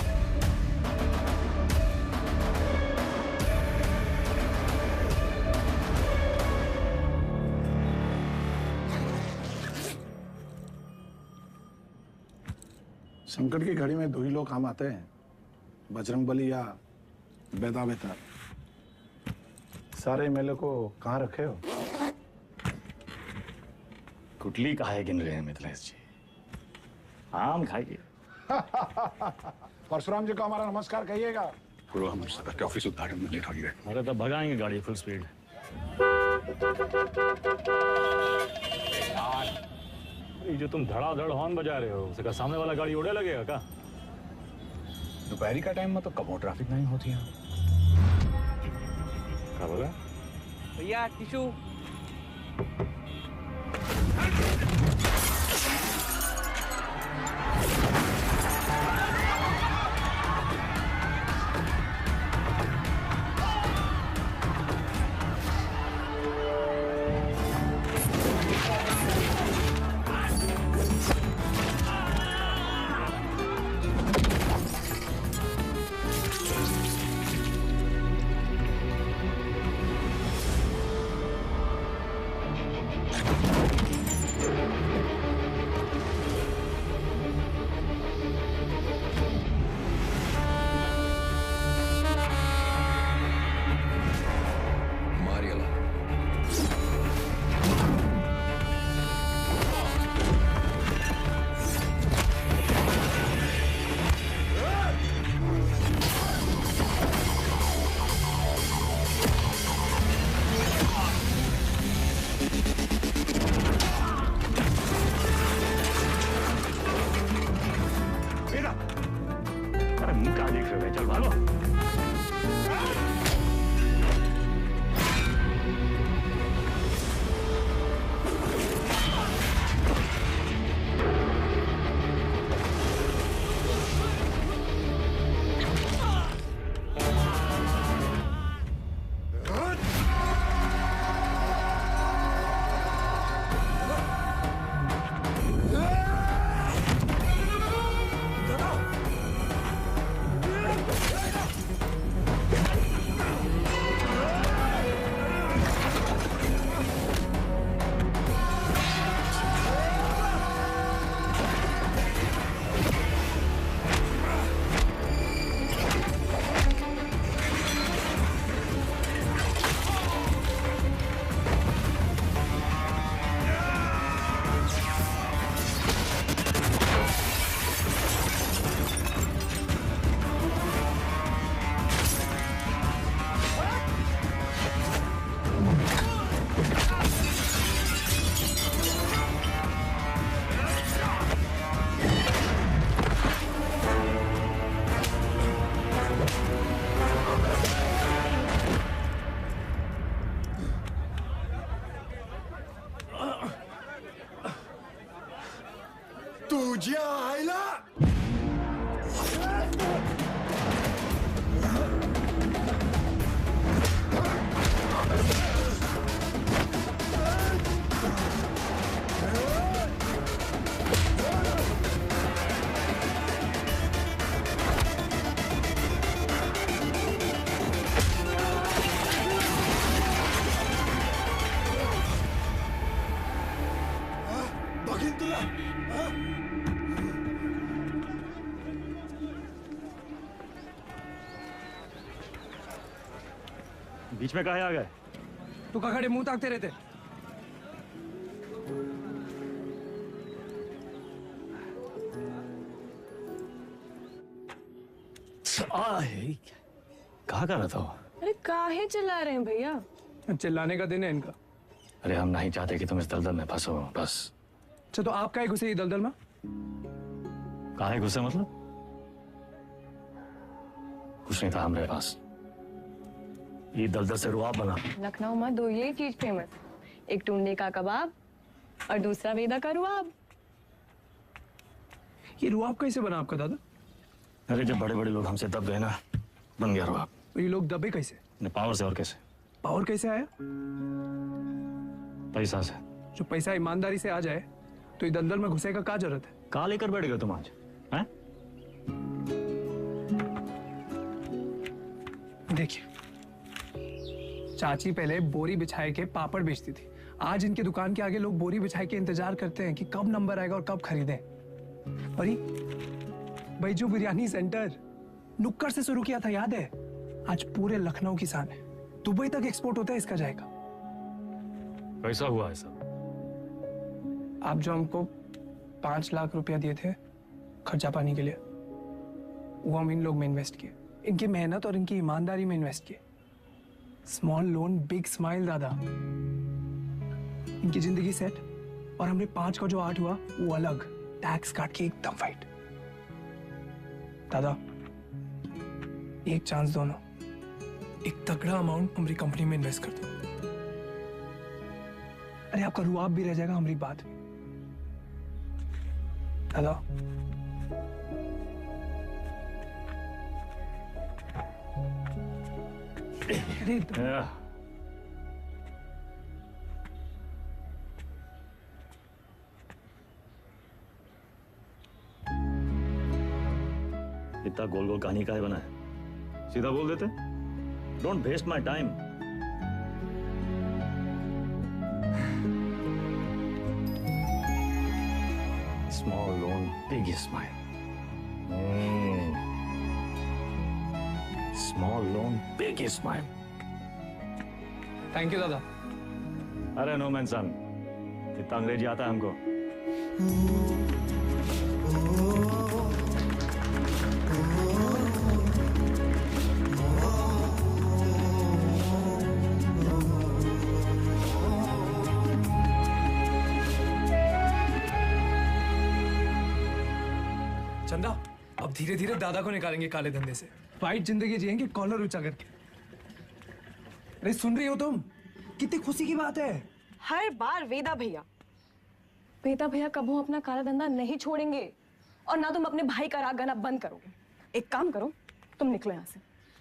संकट की घड़ी में दो ही लोग काम आते हैं, बजरंगबली या बेदा बेतार। सारे मेले को कहाँ रखे हो? कुटली काहे गिन रहे हैं मिथिलेश जी? आम खाइए। परशुराम जी को हमारा नमस्कार कहिएगा। गुरु हमारे सदर के ऑफिस उद्घाटन में लेट हो गए। अरे तो भगाएंगे गाड़ी फुल स्पीड। ये जो तुम धड़ाधड़ हॉर्न बजा रहे हो, उसका सामने वाला गाड़ी उड़े लगेगा क्या? दोपहरी का टाइम में तो कब ट्रैफिक नहीं होती है। क्या बोला भैया? टिशू। तुझ्या आईला बघीन तुला हा? बीच में काहे आ गए? तू का खड़े मुंह ताकते रहते? कहा कर रहा था वो? अरे काहे चिल्ला रहे हैं भैया? चिल्लाने का दिन है इनका। अरे हम नहीं चाहते कि तुम इस दलदल में फंसो, बस। अच्छा तो आप काहे घुसे ये दलदल में? काहे घुसे मतलब? कुछ नहीं था हमारे पास। ये दलदल से रुआब बना। लखनऊ में दो ही चीज फेमस, एक टुंडे का कबाब और दूसरा वेदा का रुआब। ये रुआब कैसे बना आपका दादा? अरे जब बड़े बड़े लोग हमसे दब गए ना, बन गया रुआब। तो ये लोग दबे कैसे? पावर से। और कैसे? पावर कैसे आया? पैसा से। जो पैसा ईमानदारी से आ जाए तो ये दलदल में घुसे का क्या जरूरत है? कहाँ लेकर बैठ गए तुम आज? हैं? देखिए, चाची पहले बोरी बिछाए के पापड़ बेचती थी। आज इनके दुकान के आगे लोग बोरी बिछाए के इंतजार करते हैं कि कब नंबर आएगा और कब खरीदें। और बैजू बिरयानी सेंटर नुक्कड़ से शुरू किया था, याद है? आज पूरे लखनऊ की शान है। दुबई तक एक्सपोर्ट होता है इसका जाएगा। कैसा हुआ है सब? आप जो हमको 5 लाख रुपया दिए थे खर्चा पानी के लिए, वो हम इन लोग में इन्वेस्ट किए। इनकी मेहनत और इनकी ईमानदारी में इन्वेस्ट किए। स्मॉल लोन बिग स्माइल दादा। इनकी जिंदगी सेट और हमने 5 का जो 8 हुआ वो अलग, टैक्स काट के एकदम फाइट। दादा एक चांस दो ना, एक तगड़ा अमाउंट हमारी कंपनी में इन्वेस्ट कर दो। अरे आपका रुआब भी रह जाएगा हमारी बात में। दादा इतना गोल गोल कहानी काहे बना है? सीधा बोल देते। Don't waste my time. Small loan big smile. Small loan big smile. Thank you दादा। अरे नो मैन सन, इतना अंग्रेजी आता है हमको। चंदा अब धीरे धीरे दादा को निकालेंगे काले धंधे से। फाइट जिंदगी जिएंगे कॉलर ऊंचा करके। अरे सुन रही हो तुम? कितनी खुशी की बात है। हर बार वेदा भैया कबू अपना काला धंधा नहीं छोड़ेंगे और ना तुम अपने भाई का राग गाना बंद करोगे। एक काम करो, तुम निकलो यहाँ से।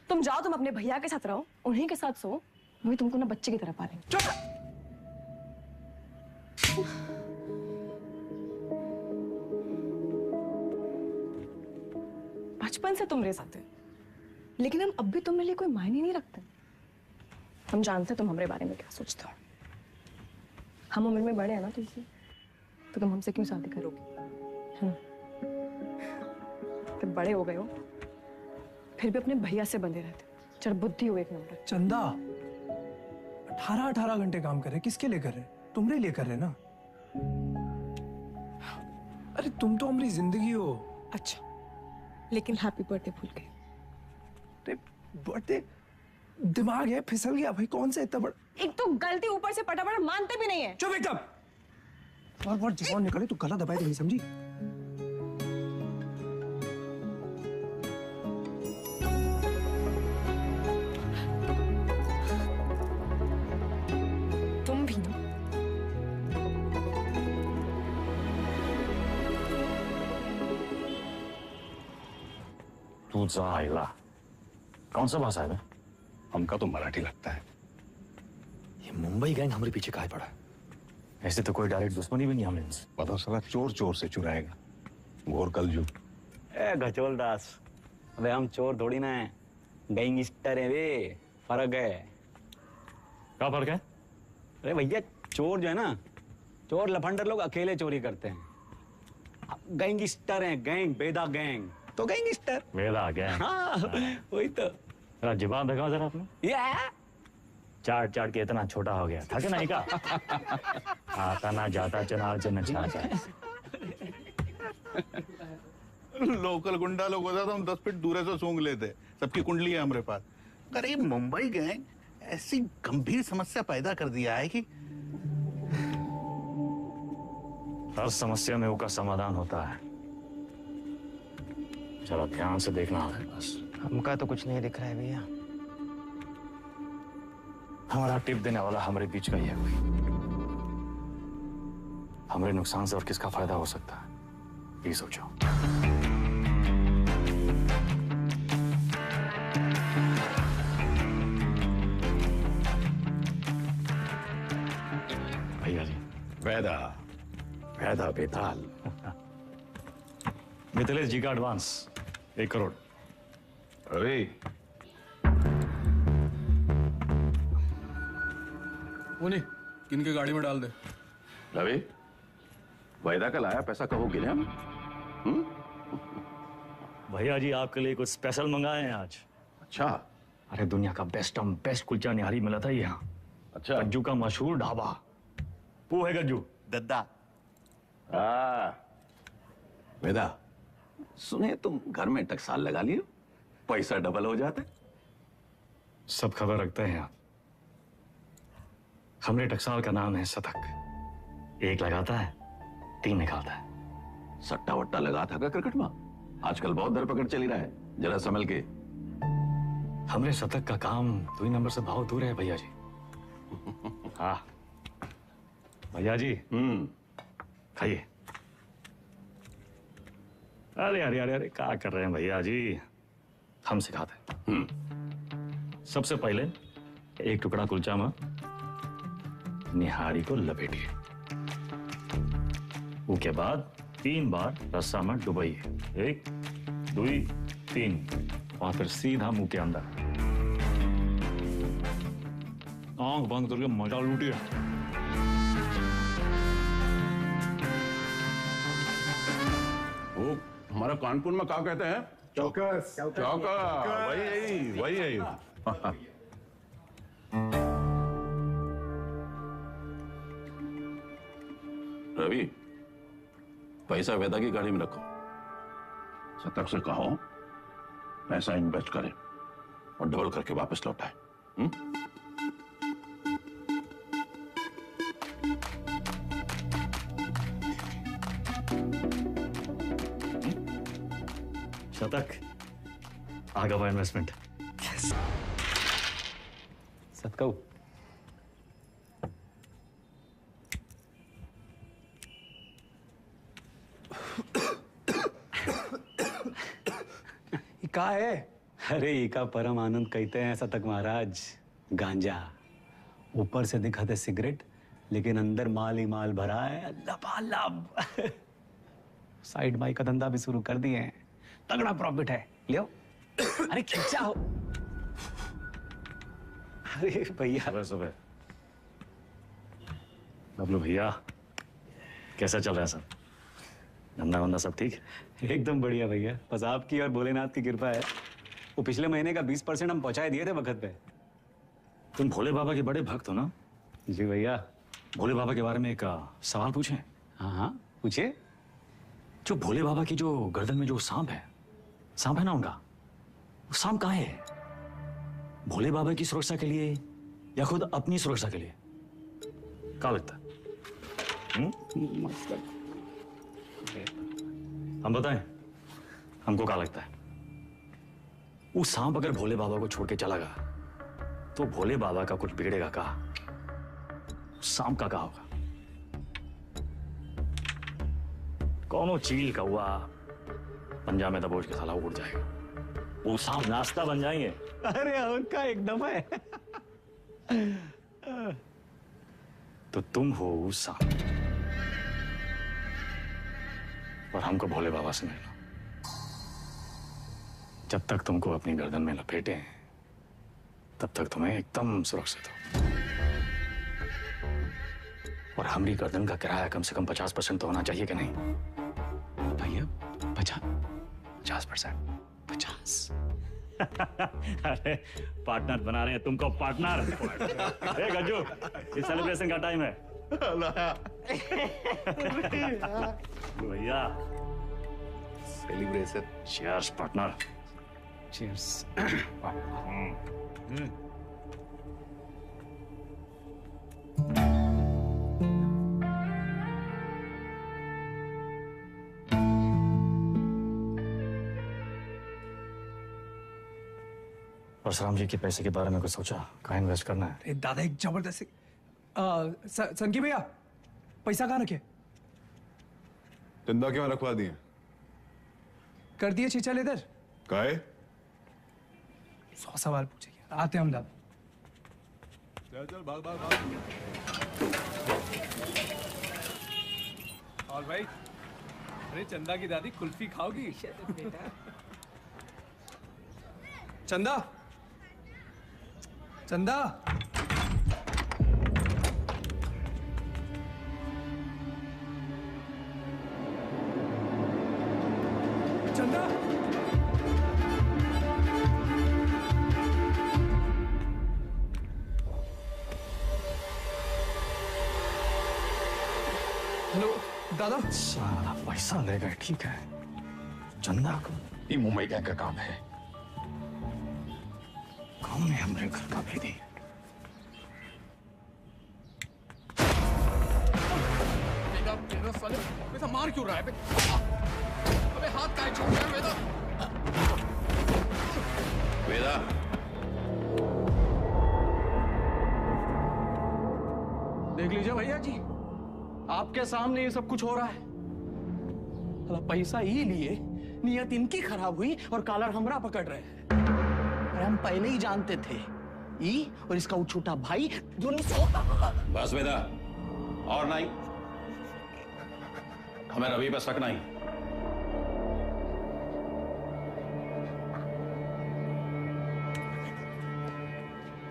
तुम जाओ, तुम अपने भैया के साथ रहो, उन्हीं के साथ सो, वही तुमको ना बच्चे की तरह पालेंगे। चुप। बचपन से तुम मेरे साथ है, लेकिन हम अब भी तुम्हारे लिए कोई मायने नहीं रखते। हम जानते तुम हमारे बारे में क्या सोचते हो। हम उम्र में बड़े हैं ना तुमसे, तो तुम हमसे क्यों शादी करोगे? तुम बड़े हो गए हो, फिर भी अपने भैया से बंधे रहते। चल बुद्धि हो एक नंबर। चंदा 18 घंटे काम कर रहे, किसके लिए कर रहे? तुम्हारे लिए कर रहे ना। अरे तुम तो हमारी जिंदगी हो। अच्छा, लेकिन हैप्पी बर्थडे भूल गए। बर्थडे दिमाग है फिसल गया भाई। कौन सा इतना बड़ा? एक तो गलती ऊपर से पटा मानते भी नहीं है। चुप एकदम। और जवान निकले तो गला दबाए तो नहीं समझी। तुम भी ना। तुझा आइला कौन सा भाषा है बे? हमका तो मराठी लगता है। ये मुंबई गैंग हमारे पीछे काहे पड़ा है? ऐसे तो कोई डायरेक्ट दुश्मनी भी नहीं हमने इनसे। पता चला चोर चोर से चुराएगा। घोर कलजू। ए गचोल दास, अबे हम चोर थोड़ी ना है, गैंगस्टर है बे। फर्क है। क्या फर्क है? अरे भैया चोर जो है ना, चोर लफंडर लोग अकेले चोरी करते हैं। गैंगस्टर हैं, गैंग, बेदा गैंग तो गैंगस्टर। वेदा गैंग। हाँ वही तो। जरा जुबान दिखाओ जरा अपने। चाट चाट के इतना छोटा हो गया था कि नहीं का? आता ना जाता चनार से नचाता। लोकल गुंडा लोग होता तो हम 10 फीट दूर से सूंघ लेते। सबकी कुंडली है हमारे पास। अरे मुंबई गैंग ऐसी गंभीर समस्या पैदा कर दिया है कि हर समस्या में उसका समाधान होता है। जरा ध्यान से देखना है बस। हमका तो कुछ नहीं दिख रहा है भैया। हमारा टिप देने वाला हमारे बीच का ही है कोई। हमारे नुकसान से और किसका फायदा हो सकता है ये सोचो। भैया जी वेदा वेदा बेताल। मिथिलेश जी का एडवांस 1 करोड़। अरे उन्हीं किनके गाड़ी में डाल दे। रवि वायदा का लाया पैसा कहो गिने हम? भैया जी आपके लिए कुछ स्पेशल मंगाए हैं आज। अच्छा। अरे दुनिया का बेस्ट कुलचा निहारी मिला था यहाँ। अच्छा। गज्जू का मशहूर ढाबा। वो है गज्जू दद्दा। वेदा सुने तुम घर में टकसाल लगा लिए, पैसा डबल हो जाते। सब खबर रखते हैं आप। हमरे टकसाल का नाम है शतक। 1 लगाता है 3 निकालता है। सट्टा वट्टा लगा था का क्रिकेट में? आजकल बहुत धरपकड़ चली रहा है, जरा संभल के। हमरे शतक का काम 2 नंबर से बहुत दूर है भैया जी। हाँ भैया जी खाइए। अरे अरे अरे अरे क्या कर रहे हैं भैया जी? हम सिखाते हैं। सबसे पहले 1 टुकड़ा कुलचा में निहारी को लपेटिए। उसके बाद 3 बार रस्सा में डुबाइए। 1 2 3 और फिर सीधा मुंह के अंदर। आंख बंद करके मजा लूटिए। वो हमारा कानपुर में क्या कहते हैं? चौकस। चौकस वही है। रवि पैसा वेदा की गाड़ी में रखो। शतक से कहो पैसा इन्वेस्ट करे और डबल करके वापस लौटाए। शतक आगे हुआ इन्वेस्टमेंट। सतकऊ का है? अरे इका परम आनंद कहते हैं शतक महाराज। गांजा ऊपर से दिखाते सिगरेट, लेकिन अंदर माल ही माल भरा है लबालब। साइड बाई का धंधा भी शुरू कर दिए हैं, तगड़ा प्रॉफिट है। लियो अरे खींचा हो। अरे भैया सुबह बबलू भैया कैसा चल रहा है सब? धंधा वंदा सब ठीक? एकदम बढ़िया भैया, बस आपकी और भोलेनाथ की कृपा है। वो पिछले महीने का 20% हम पहुंचाए दिए थे वक्त पे। तुम भोले बाबा के बड़े भक्त हो ना? जी भैया। भोले बाबा के बारे में एक सवाल पूछें? हाँ हाँ पूछिए। जो भोले बाबा की जो गर्दन में जो सांप है ना उनका, वो सांप कहाँ है? भोले बाबा की सुरक्षा के लिए या खुद अपनी सुरक्षा के लिए? क्या लगता है? हम बताएं हमको क्या लगता है? वो सांप अगर भोले बाबा को छोड़ के चला गया तो भोले बाबा का कुछ बिगड़ेगा का? सांप का होगा? कौनो चील का हुआ पंजा में दबोच के साला उड़ जाएगा। ऊसाम नाश्ता बन जाएंगे। अरे उनका एकदम है। तो तुम हो ऊसाम और हमको भोले बाबा से मिलना। जब तक तुमको अपनी गर्दन में लपेटे हैं तब तक तुम्हें एकदम सुरक्षित हो। और हमारी गर्दन का किराया कम से कम 50% तो होना चाहिए कि नहीं भैया? 50%? 50? अरे पार्टनर बना रहे हैं तुमको, पार्टनर। ए गज्जू, ये सेलिब्रेशन का टाइम है। भैया celebration. Cheers partner. Cheers. Parshuram ji के पैसे के बारे में कुछ सोचा? कहाँ इन्वेस्ट करना है? अरे दादा एक जबरदस्त संकी भैया पैसा कहाँ रखे? चंदा क्यों रखवा दिए? कर दिए चीचल इधर। काहे? 100 सवाल पूछेंगे, आते हैं हम दादा। चल भाग भाग भाग। और भाई, अरे चंदा की दादी कुल्फी खाओगी? चंदा, चंदा, चंदा, हेलो दादा। सारा पैसा ले गए, ठीक है। चंदा को ये मुंबई गैंग का काम है। काम में हमने घर का भी दी। वेदा मार क्यों रहा है? अबे हाथ काहे छोड़ रहा है वेदा? वेदा, देख लीजिए भैया जी, आपके सामने ये सब कुछ हो रहा है। पैसा ही लिए, नियत इनकी खराब हुई और कॉलर हमरा पकड़ रहे हैं। अरे हम पहले ही जानते थे, ई और इसका वो छोटा भाई दोनों। बस वेदा, और नहीं, हमें रवि पर शक नहीं।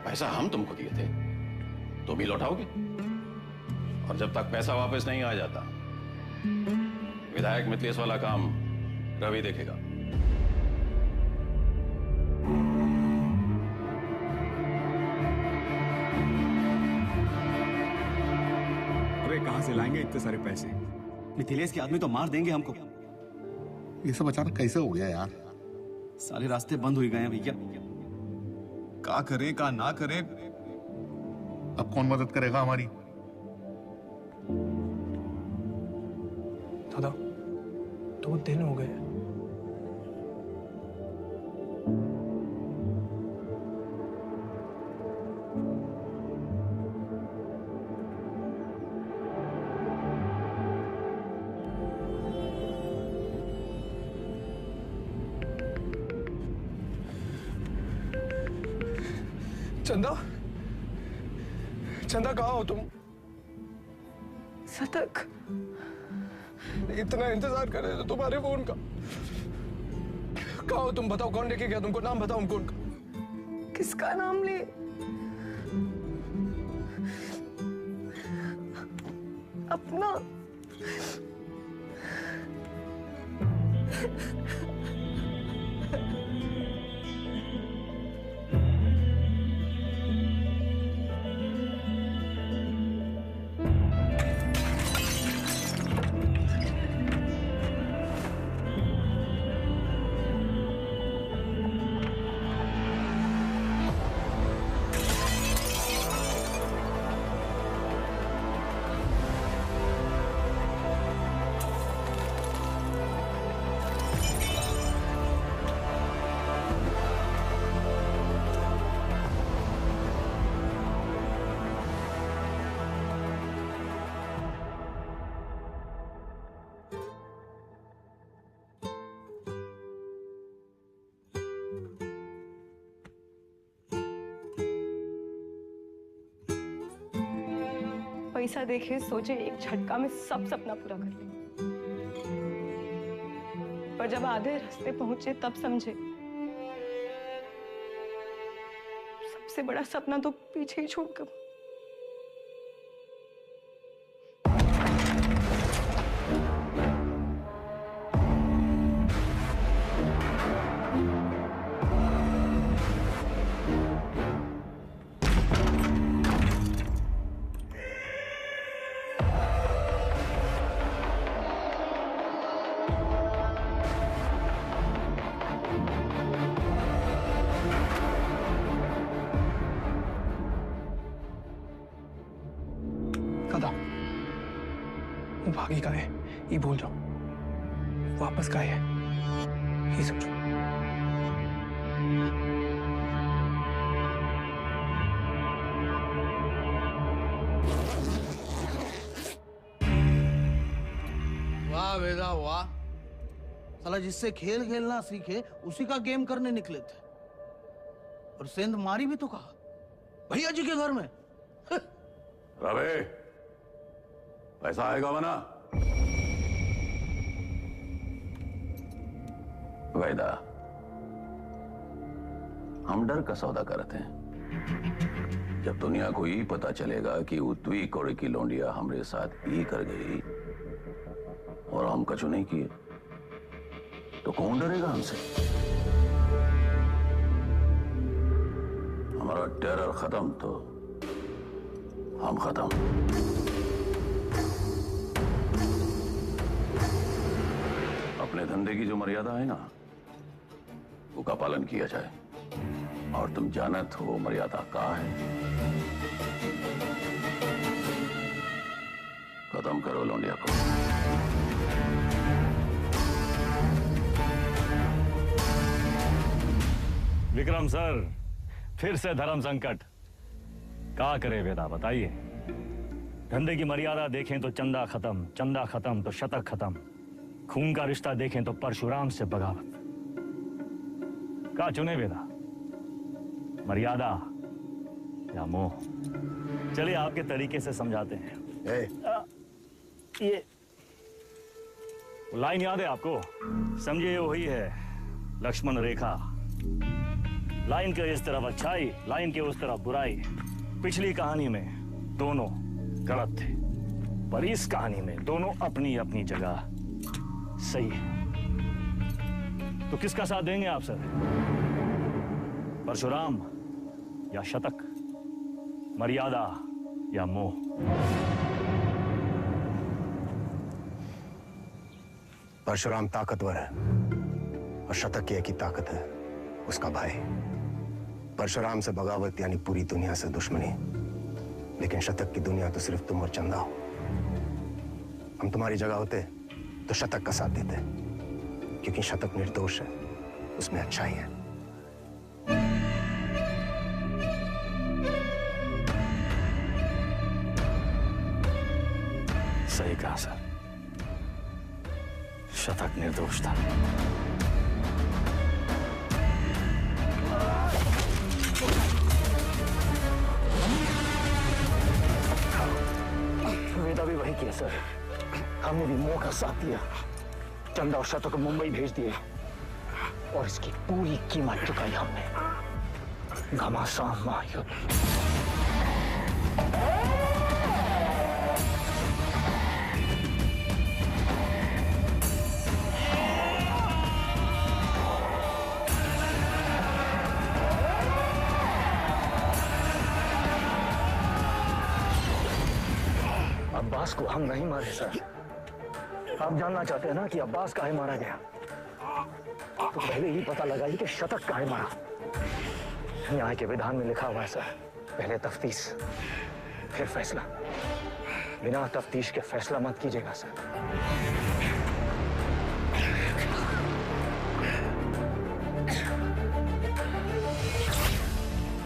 पैसा हम तुमको दिए थे, तो भी लौटाओगे। और जब तक पैसा वापस नहीं आ जाता, विधायक मिथिलेश वाला काम रवि देखेगा। अबे कहां से लाएंगे इतने सारे पैसे? मिथिलेश के आदमी तो मार देंगे हमको। ये सब अचानक कैसे हो गया यार? सारे रास्ते बंद हो गए हैं भैया। क्या करें क्या ना करें? अब कौन मदद करेगा हमारी? दादा 2 दिन हो गए। चंदा, चंदा कहाँ हो तुम? सतक, इतना इंतजार कर रहे थे तुम्हारे फोन का। कहाँ हो तुम? बताओ कौन लेके गया तुमको? नाम बताओ उनको। उनका किसका नाम ले? अपना। पैसा देखे सोचे एक झटका में सब सपना पूरा कर ले, पर जब आधे रास्ते पहुंचे तब समझे सबसे बड़ा सपना तो पीछे ही छोड़ कर। वो भागी का है ये भूल जाओ, वापस का है ये समझो। वाह वेदा वाह, साला जिससे खेल खेलना सीखे उसी का गेम करने निकले थे, और सेंध मारी भी तो कहा भैया जी के घर में। रवे, पैसा आएगा वरना। वैदा, हम डर का सौदा करते हैं। जब दुनिया को ये पता चलेगा कि उत्वी कोड़े की लौंडिया हमारे साथ ये कर गई और हम कछु नहीं किए, तो कौन डरेगा हमसे? हमारा टेरर खत्म तो हम खत्म। अपने धंधे की जो मर्यादा है ना, वो का पालन किया जाए, और तुम जानत हो मर्यादा का है। खत्म करो लौंडिया को। विक्रम सर, फिर से धर्म संकट। क्या करे वेदा, बताइए। धंधे की मर्यादा देखें तो चंदा खत्म, चंदा खत्म तो शतक खत्म, खून का रिश्ता देखें तो परशुराम से बगावत। क्या चुने वेदा, मर्यादा या मोह? चलिए आपके तरीके से समझाते हैं। ये लाइन याद है आपको? समझिए वही है लक्ष्मण रेखा। लाइन के इस तरफ अच्छाई, लाइन के उस तरफ बुराई। पिछली कहानी में दोनों गलत थे, पर इस कहानी में दोनों अपनी अपनी जगह सही है। तो किसका साथ देंगे आप सर? परशुराम या शतक, मर्यादा या मोह? परशुराम ताकतवर है और शतक की एक ही ताकत है, उसका भाई। परशुराम से बगावत यानी पूरी दुनिया से दुश्मनी, लेकिन शतक की दुनिया तो सिर्फ तुम और चंदा हो। हम तुम्हारी जगह होते तो शतक का साथ देते, क्योंकि शतक निर्दोष है, उसमें अच्छाई है। सही कहा सर, शतक निर्दोष था। वेदा भी वही किया सर, हमने भी मोह का साथ दिया, चंदा और शतक को मुंबई भेज दिए, और इसकी पूरी कीमत चुकाई हमने। घमासान महायुद्ध। अब्बास को हम नहीं मारे सर। आप जानना चाहते हैं ना कि अब्बास काहे मारा गया? तो पहले ही पता लगाइए कि शतक काहे मारा। न्याय के विधान में लिखा हुआ है सर, पहले तफ्तीश फिर फैसला। बिना तफ्तीश के फैसला मत कीजिएगा सर।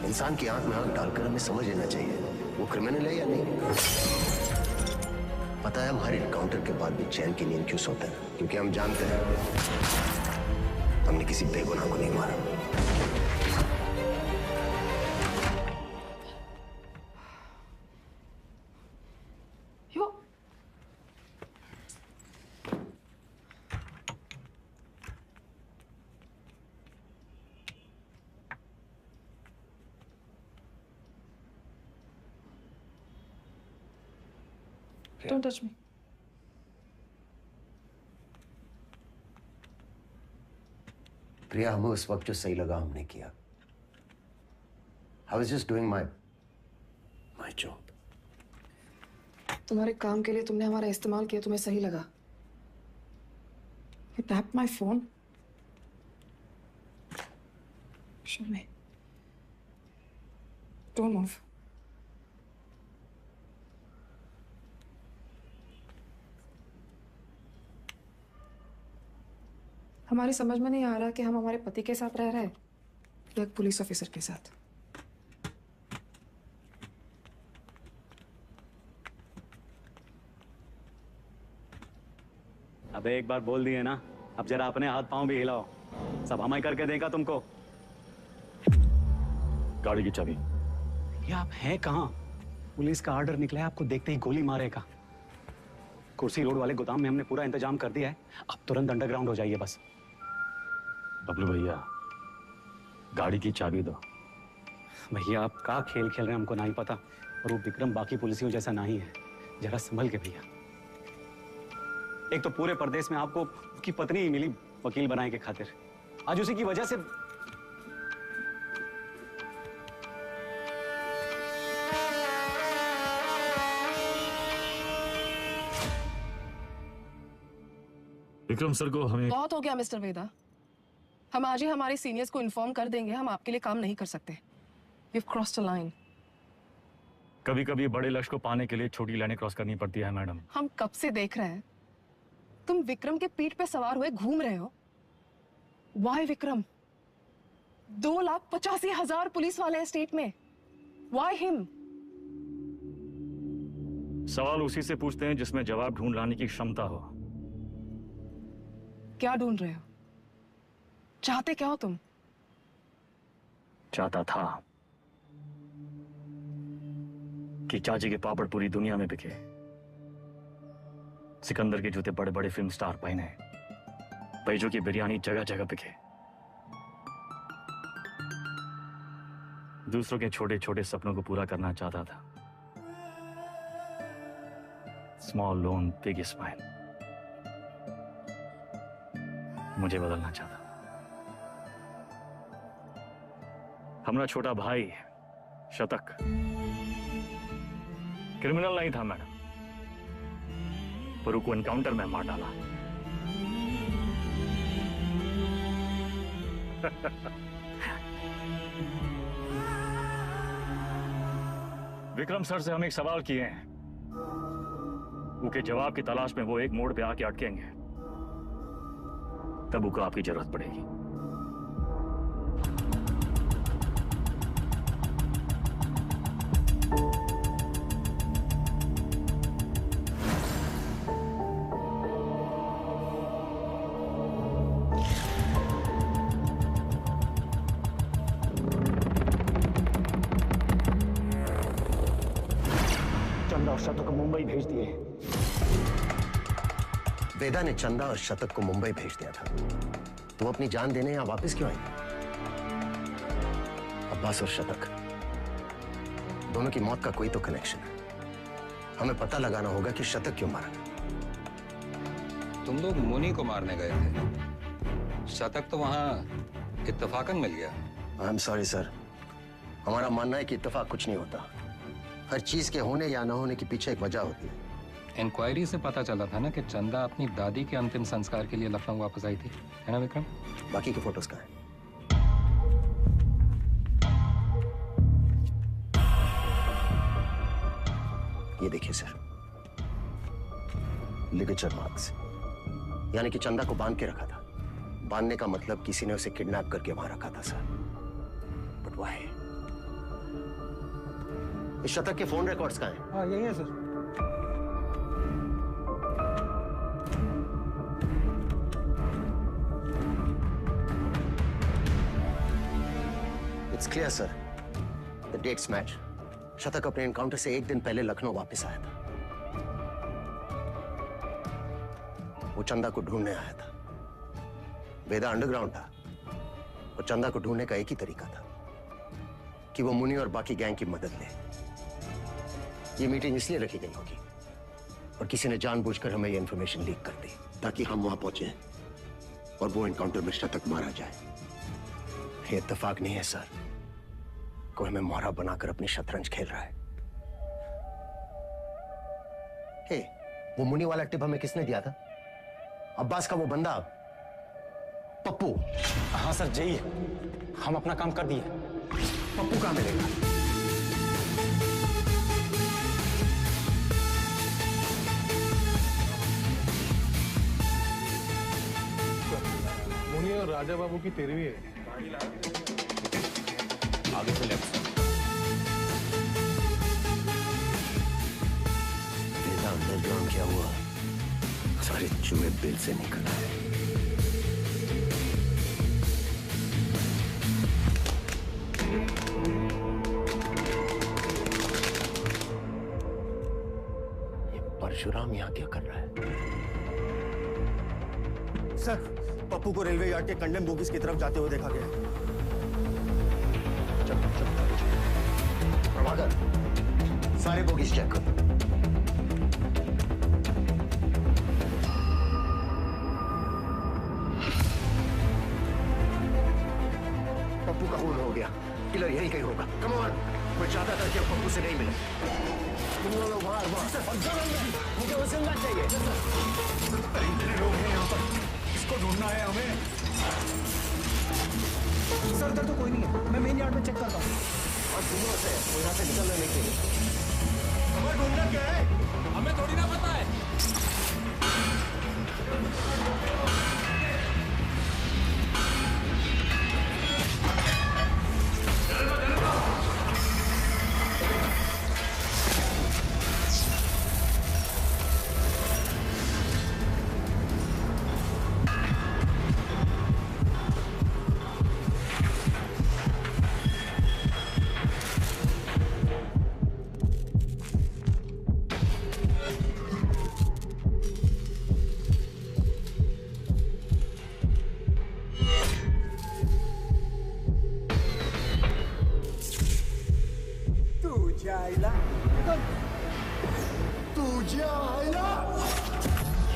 इंसान की आंख में आंख डालकर हमें समझ लेना चाहिए वो क्रिमिनल है या नहीं। पता है, हम हर एनकाउंटर के बाद भी चैन की नींद क्यों सोते हैं? क्योंकि हम जानते हैं हमने किसी बेगुनाह को नहीं मारा। क्या? Don't touch me. प्रिया, हमें उस वक्त जो सही लगा हमने किया। I was just doing my job. तुम्हारे काम के लिए तुमने हमारा इस्तेमाल किया, तुम्हें सही लगा। You tapped my phone. Show me. Don't move. हमारी समझ में नहीं आ रहा कि हम हमारे पति के साथ रह रहे हैं या एक पुलिस ऑफिसर के साथ। अबे एक बार बोल दिए ना, अब जरा अपने हाथ पांव भी हिलाओ। सब हमारी करके देगा तुमको। गाड़ी की चाबी। ये आप हैं कहाँ? पुलिस का ऑर्डर निकला है, आपको देखते ही गोली मारेगा। कुर्सी रोड वाले गोदाम में हमने पूरा इंतजाम कर दिया है, अब तुरंत अंडरग्राउंड हो जाइए बस। बबलू भैया, गाड़ी की चाबी दो। भैया आप क्या खेल खेल रहे हैं हमको नहीं पता, और वो विक्रम बाकी पुलिसियों जैसा नहीं है, जरा संभल के भैया। एक तो पूरे प्रदेश में आपको की पत्नी ही मिली वकील बनाने के खातिर, आज उसी की वजह से विक्रम सर को हमें बहुत हो गया मिस्टर वेदा, हम आज ही हमारे सीनियर्स को इन्फॉर्म कर देंगे, हम आपके लिए काम नहीं कर सकते। You've crossed a line. कभी कभी बड़े लक्ष्य को पाने के लिए छोटी लाइनें क्रॉस करनी पड़ती है मैडम। हम कब से देख रहे हैं, तुम विक्रम के पीठ पे सवार हुए घूम रहे हो। Why विक्रम? 2,85,000 पुलिस वाले हैं स्टेट में। Why him? सवाल उसी से पूछते हैं जिसमें जवाब ढूंढ लाने की क्षमता हो। क्या ढूंढ रहे हो? चाहते क्या हो तुम? चाहता था कि चाची के पापड़ पूरी दुनिया में बिके, सिकंदर के जूते बड़े बड़े फिल्म स्टार पहने, बैजों की बिरयानी जगह जगह बिके, दूसरों के छोटे छोटे सपनों को पूरा करना चाहता था। स्मॉल लोन बिग स्माइल, मुझे बदलना चाहता। हमारा छोटा भाई शतक क्रिमिनल नहीं था मैडम, पर उसको एनकाउंटर में मार डाला। विक्रम सर से हम एक सवाल किए हैं, उसके जवाब की तलाश में वो एक मोड़ पे आके अटकेंगे, तब उसको आपकी जरूरत पड़ेगी। चंदा और शतक को मुंबई भेज दिए। वेदा ने चंदा और शतक को मुंबई भेज दिया था, तो वो अपनी जान देने यहां वापस क्यों आई? अब्बास और शतक दोनों की मौत का कोई तो कनेक्शन है। हमें पता लगाना होगा कि शतक क्यों मारा। तुम लोग मुनी को मारने गए थे, शतक तो वहां इत्तेफाकन मिल गया। आई एम सॉरी सर, हमारा मानना है कि इत्तेफाक कुछ नहीं होता। हर चीज के होने या न होने के पीछे एक वजह होती है। इंक्वायरी से पता चला था ना कि चंदा अपनी दादी के अंतिम संस्कार के लिए लखनऊ वापस आई थी, है ना विक्रम? बाकी के फोटोज कहाँ हैं? ये देखिए सर, लिगेचर मार्क्स, यानी कि चंदा को बांध के रखा था। बांधने का मतलब किसी ने उसे किडनैप करके वहां रखा था सर। But why? इस शतक के फोन रिकॉर्ड्स कहाँ हैं? हाँ यही है sir. It's clear, sir. The dates match. शतक अपने एनकाउंटर से एक दिन पहले लखनऊ वापस आया था। वो चंदा को ढूंढने आया था। वेदा अंडरग्राउंड था और चंदा को ढूंढने का एक ही तरीका था कि वो मुनि और बाकी गैंग की मदद ले। ये मीटिंग इसलिए रखी गई होगी और किसी ने जानबूझकर हमें ये इंफॉर्मेशन लीक कर दी ताकि हम वहां पहुंचे और वो एनकाउंटर में शतक मारा जाए। ये इत्तेफाक नहीं है सर, कोई हमें मोहरा बनाकर अपनी शतरंज खेल रहा है। हे, वो मुनी वाला टिप हमें किसने दिया था? अब्बास का वो बंदा पप्पू। हाँ सर, यही है। हम अपना काम कर दिए। पप्पू कहाँ मिलेगा? मुनी और राजा बाबू की तेरहवीं है। आगे से लेफ्ट। बेटा अंडरग्राउंड क्या हुआ? सारे चूहे बिल से निकल आए। ये परशुराम यहाँ क्या कर रहा है? सर, पप्पू को रेलवे यार्ड के कंडेम बोगीज की तरफ जाते हुए देखा गया। प्रभाकर, सारे बोगीज चेक करो। पप्पू का खून हो गया, किलर यही कहीं होगा। कम ऑन, मैं चाहता था कि पप्पू से नहीं मिले। तुम लोग मुझे वो जिंदा चाहिए। इतने लोग हैं यहाँ पर, इसको ढूंढना है हमें। सर इधर तो कोई नहीं है, मैं मेन यार्ड में चेक करता हूँ। और सुनो से, वो यहाँ से निकलना नहीं चाहिए। हमें ढूंढना क्या है? हमें थोड़ी ना पता है।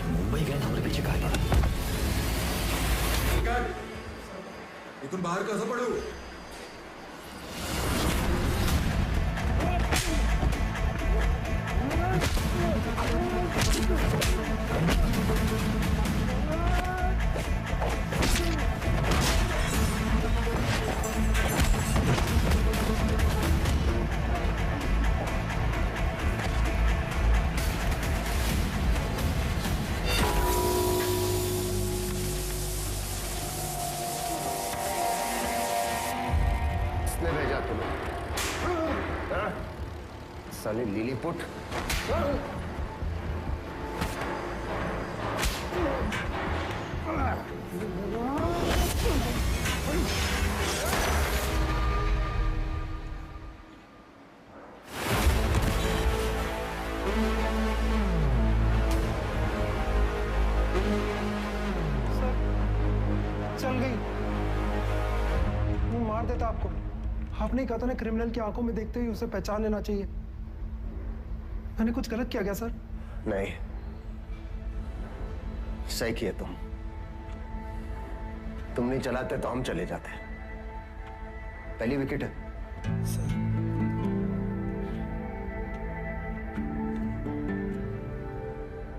मुंबई गए हमारे पीछे कहा गया। इथून बाहेर कसं पडू? किसने भेजा तुम्हें? हाँ? साले लिलीपुट। चल गई। वो मार देता आपको। आपने ही कहा था ना, क्रिमिनल की आंखों में देखते ही उसे पहचान लेना चाहिए। मैंने कुछ गलत किया क्या सर? नहीं, सही किए तुम नहीं चलाते तो हम चले जाते। पहली विकेट है।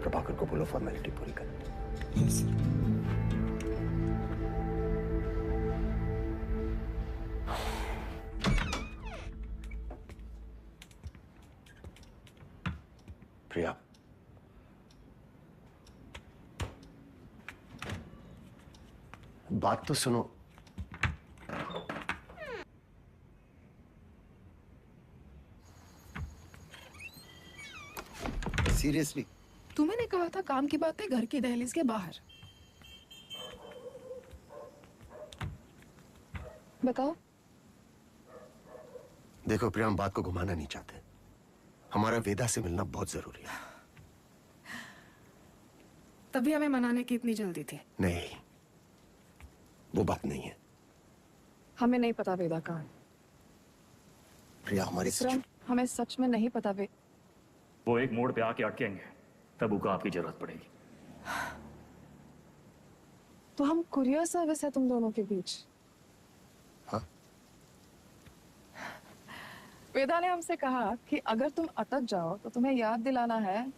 प्रभाकर को बोलो फॉर्मेलिटी पूरी कर। Yes sir. प्रिया, बात तो सुनो। सीरियसली? तुम्हें ने कहा था काम की बातें घर की दहलीज के बाहर। बताओ। देखो प्रिया, हम बात को घुमाना नहीं चाहते। हमारा वेदा से मिलना बहुत जरूरी है। तभी हमें मनाने की इतनी जल्दी थी। नहीं, वो बात नहीं है। हमें नहीं पता वेदा कहाँ है। प्रिया, हमारी हमें सच में नहीं पता। वो एक मोड़ पे आके अटकेंगे तब उनको आपकी जरूरत पड़ेगी। तो हम कुरियर सर्विस है तुम दोनों के बीच? हाँ। वेदा ने हमसे कहा कि अगर तुम अटक जाओ तो तुम्हें याद दिलाना है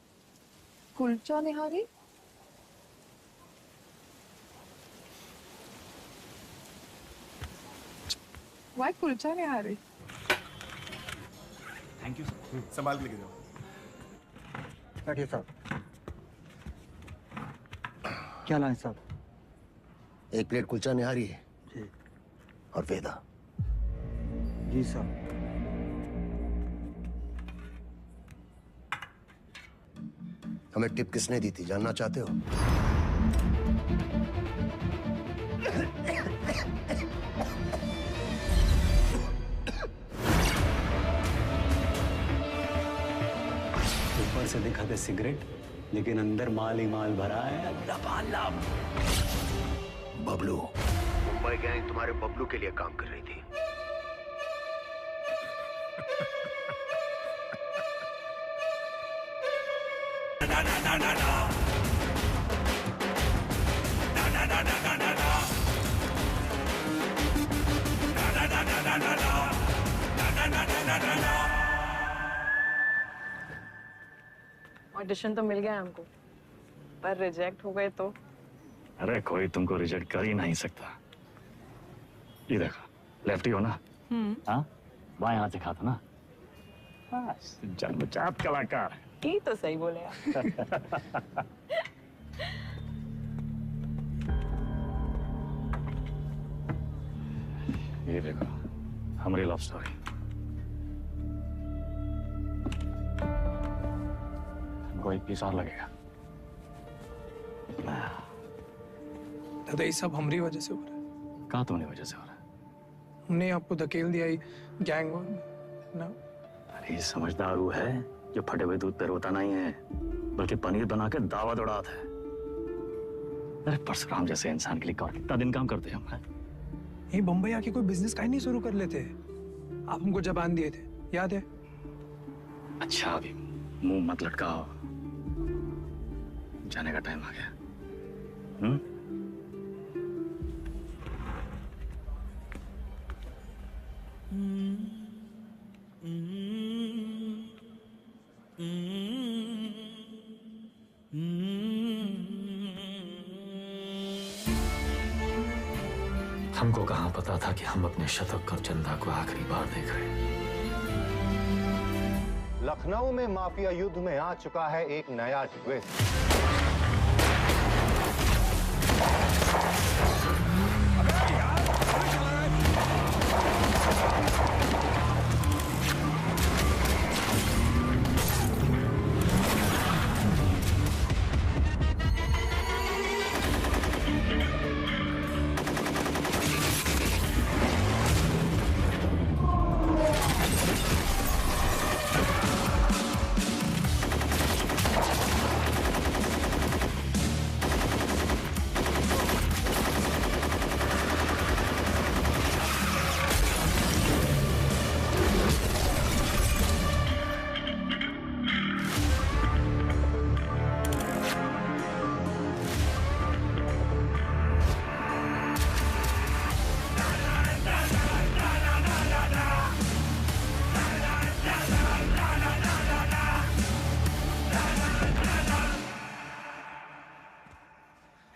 kulcha nihari. Why kulcha nihari? Thank you sir. संभाल के लेके जाओ। बैठिए साहब। क्या लाए साहब? एक प्लेट कुलचा निहारी जी। और वेदा। जी साहब। हमें टिप किसने दी थी जानना चाहते हो? ऊपर से दिखाते सिगरेट, लेकिन अंदर माल ही माल भरा है लबालब। बबलू, मुंबई गैंग तुम्हारे बबलू के लिए काम कर रही थी। ऑडिशन तो मिल गया हमको, पर रिजेक्ट हो गए तो? अरे कोई तुमको रिजेक्ट कर ही नहीं सकता। ये देखो, लेफ्टी हो ना? हाँ, बाएं हाथ से खाता ना? बस जन्मजात कलाकार। ये तो सही बोले आप। ये देखो, हमारी लव स्टोरी। हमको 1 पीस और लगेगा। दादा ये सब हमारी वजह से हो रहा है। कहाँ तुम्हारी वजह से हो रहा है? हमने आपको धकेल दिया ही गैंग वॉर ना। अरे ये समझदार वो है जो फटे हुए दूध पे रोता नहीं है, बल्कि पनीर बना के दावा दौड़ाता है। अरे परशुराम जैसे इंसान के लिए कितना दिन काम करते हैं हम? यही बम्बई आके कोई बिजनेस का ही नहीं शुरू कर लेते। आप हमको जबान दिए थे, याद है? अच्छा अभी मुंह मत लटकाओ, जाने का टाइम आ गया। हमको कहाँ पता था कि हम अपने शतक और चंदा को आखिरी बार देख रहे हैं। लखनऊ में माफिया युद्ध में आ चुका है एक नया ट्विस्ट।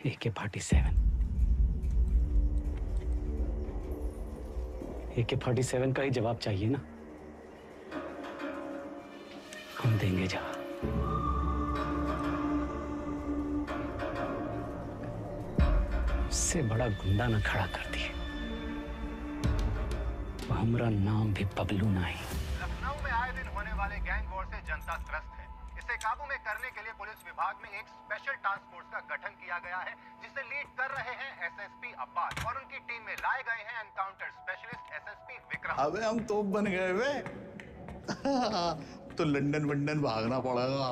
AK-47 AK-47 का ही जवाब चाहिए ना? हम देंगे जवाब। उससे बड़ा गुंडा ना खड़ा कर दिए। हमारा नाम भी बबलू नहीं। लखनऊ में आए दिन होने वाले गैंग वॉर से जनता त्रस्त है। इसे काबू में करने के लिए पुलिस विभाग में एक स्पेशल टास्क फोर्स का गठन किया गया है, जिसे लीड कर रहे हैं एसएसपी अब्बास और उनकी टीम में लाए गए हैं एनकाउंटर स्पेशलिस्ट एसएसपी विक्रम। अबे हम तोप बन गए वे। तो लंदन वंदन भागना पड़ेगा।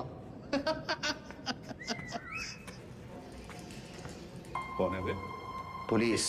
कौन है बे? पुलिस।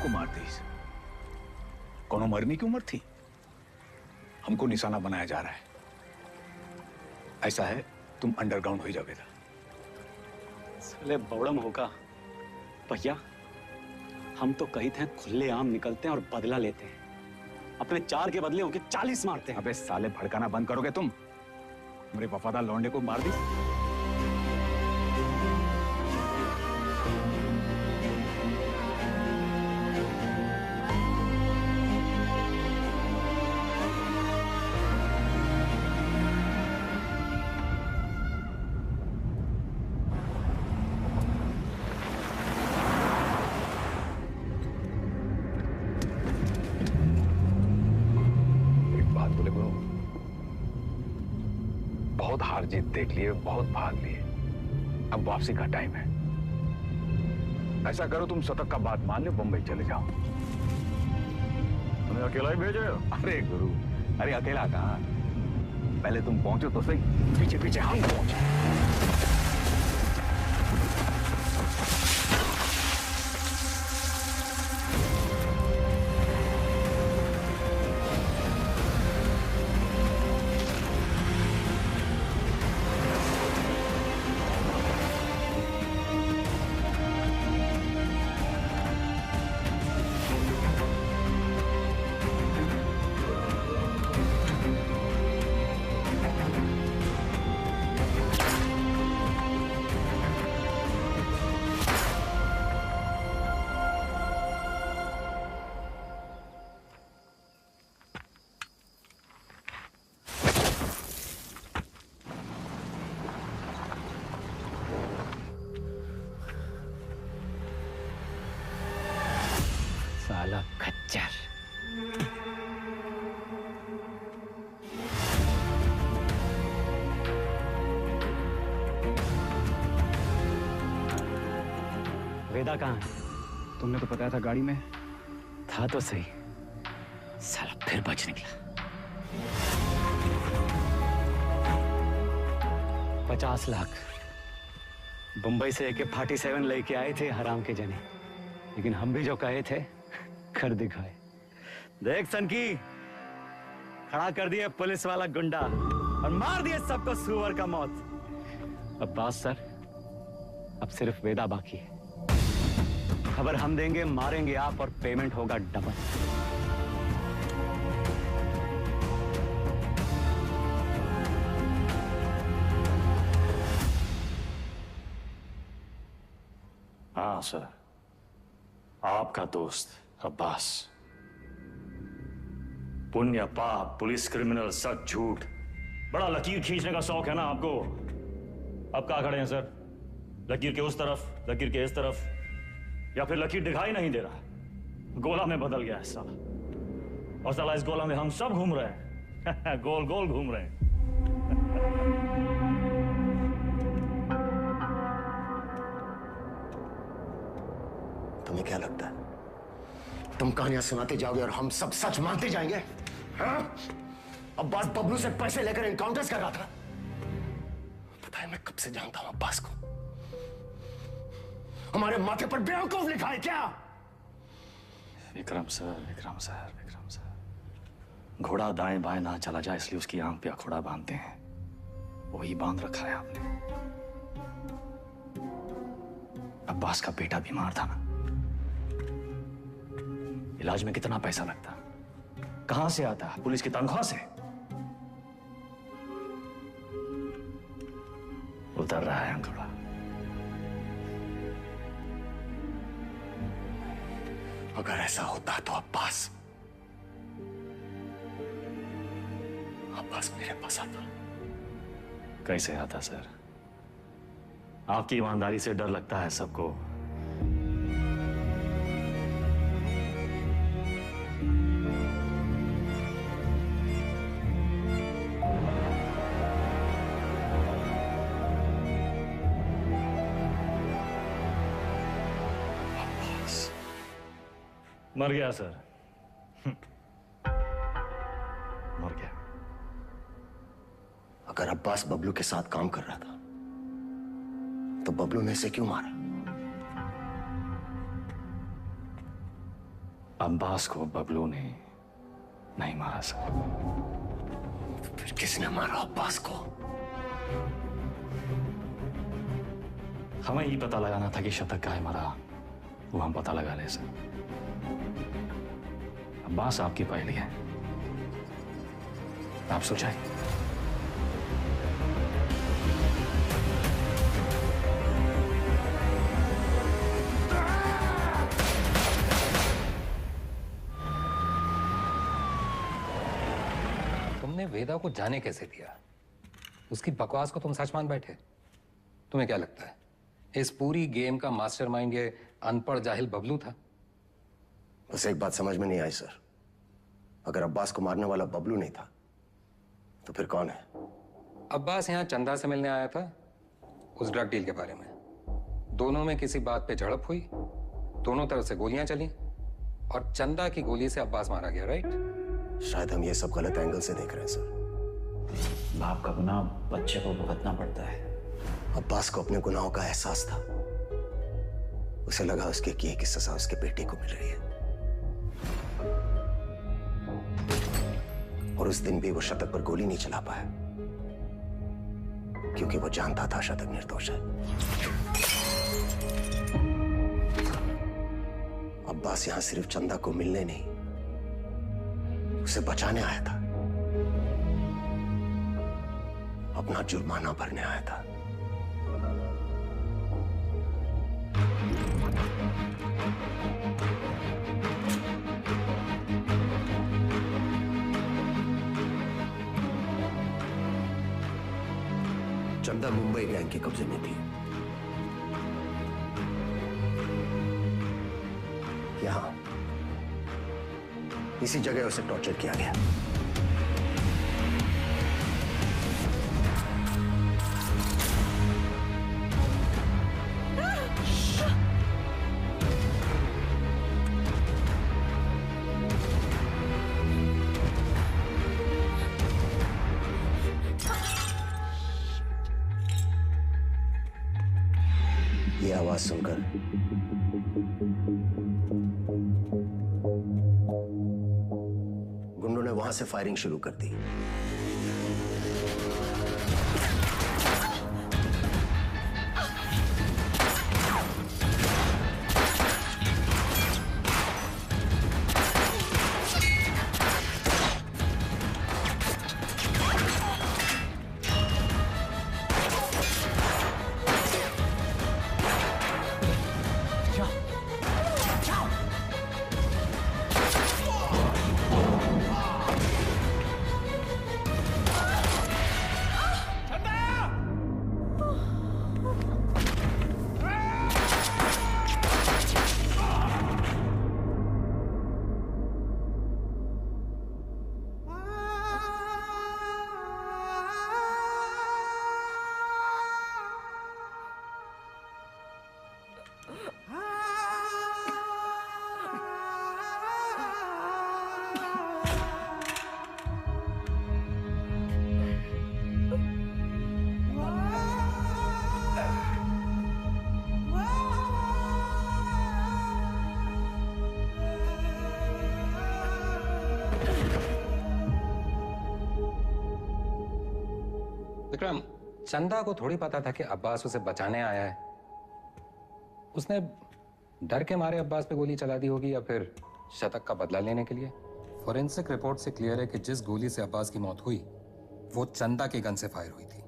को मार दी। कोनो मरने की उम्र थी? हमको निशाना बनाया जा रहा है। ऐसा है, तुम अंडरग्राउंड हो जाओगे। साले बौड़म होगा भैया, हम तो कही थे खुले आम निकलते हैं और बदला लेते हैं। अपने 4 के बदले होके 40 मारते हैं। अबे साले, भड़काना बंद करोगे तुम? मेरे वफादार लौंडे को मार दी। बहुत हार जीत देख लिए, बहुत भाग लिए, अब वापसी का टाइम है। ऐसा करो, तुम शतक का बात मान लो, बंबई चले जाओ। उन्हें अकेला ही भेजे? अरे गुरु, अरे अकेला कहाँ, पहले तुम पहुंचो तो सही। पीछे पीछे हम पहुंचे। साला खच्चर। वेदा कहाँ है? तुमने तो बताया था गाड़ी में था तो सही, साला फिर बच निकला। 50 लाख बंबई से AK-47 लेके आए थे हराम के जने, लेकिन हम भी जो कहे थे कर दिखाए। देख सनकी, खड़ा कर दिए पुलिस वाला गुंडा और मार दिए सबको सुअर का मौत। अब्बास सर, अब सिर्फ वेदा बाकी है। खबर हम देंगे, मारेंगे आप और पेमेंट होगा डबल। हाँ सर, आपका दोस्त अब्बास। पुण्य पाप, पुलिस, क्रिमिनल, सच झूठ, बड़ा लकीर खींचने का शौक है ना आपको। अब कहाँ खड़े हैं सर? लकीर के उस तरफ, लकीर के इस तरफ, या फिर लकीर दिखाई नहीं दे रहा, गोला में बदल गया है साला। और साला इस गोला में हम सब घूम रहे हैं गोल गोल घूम रहे हैं। तुम्हें क्या लगता है तुम कहानियां सुनाते जाओगे और हम सब सच मानते जाएंगे? हाँ? अब्बास बबलू से पैसे लेकर एनकाउंटर्स कर रहा था। पता है मैं कब से जानता हूं अब्बास को। हमारे माथे पर बेवकूफ लिखा है क्या? Vikram sir, Vikram sir, Vikram sir, घोड़ा दाएं बाएं ना चला जाए इसलिए उसकी आंख पे अखोड़ा बांधते हैं, वही बांध रखा है आपने। अब्बास का बेटा बीमार था ना, इलाज में कितना पैसा लगता, कहां से आता? पुलिस की तनख्वाह से। उतर रहा है अंगूठा। अगर ऐसा होता तो अब्बास मेरे पास आता। कैसे आता सर? आपकी ईमानदारी से डर लगता है सबको। मर गया सर, मर गया। अगर अब्बास बबलू के साथ काम कर रहा था तो बबलू ने इसे क्यों मारा? अब्बास को बबलू ने नहीं मारा सर। फिर किसने मारा अब्बास को? हमें ये पता लगाना था कि शतक काहे मारा, वो हम पता लगा ले सर। अब्बास आपकी पहली है, आप सुलझाइए। तुमने वेदा को जाने कैसे दिया? उसकी बकवास को तुम सच मान बैठे? तुम्हें क्या लगता है इस पूरी गेम का मास्टरमाइंड ये अनपढ़ जाहिल बबलू था? बस एक बात समझ में नहीं आई सर, अगर अब्बास को मारने वाला बबलू नहीं था तो फिर कौन है? अब्बास यहाँ चंदा से मिलने आया था उस ड्रग डील के बारे में। दोनों में किसी बात पे झड़प हुई, दोनों तरफ से गोलियां चली और चंदा की गोली से अब्बास मारा गया। राइट? शायद हम ये सब गलत एंगल से देख रहे हैं सर। बाप का गुनाह बच्चे को भुगतना पड़ता है। अब्बास को अपने गुनाहों का एहसास था, उसे लगा उसके किए की सजा उसके बेटे को मिल रही है, और उस दिन भी वो शतक पर गोली नहीं चला पाया क्योंकि वो जानता था शतक निर्दोष है। अब्बास यहां सिर्फ चंदा को मिलने नहीं, उसे बचाने आया था, अपना जुर्माना भरने आया था। चंदा मुंबई गैंग के कब्जे में थी। यहां इसी जगह उसे टॉर्चर किया गया। ये आवाज सुनकर गुंडों ने वहां से फायरिंग शुरू कर दी। विक्रम, चंदा को थोड़ी पता था कि अब्बास उसे बचाने आया है। उसने डर के मारे अब्बास पे गोली चला दी होगी या फिर शतक का बदला लेने के लिए। फोरेंसिक रिपोर्ट से क्लियर है कि जिस गोली से अब्बास की मौत हुई वो चंदा के गन से फायर हुई थी।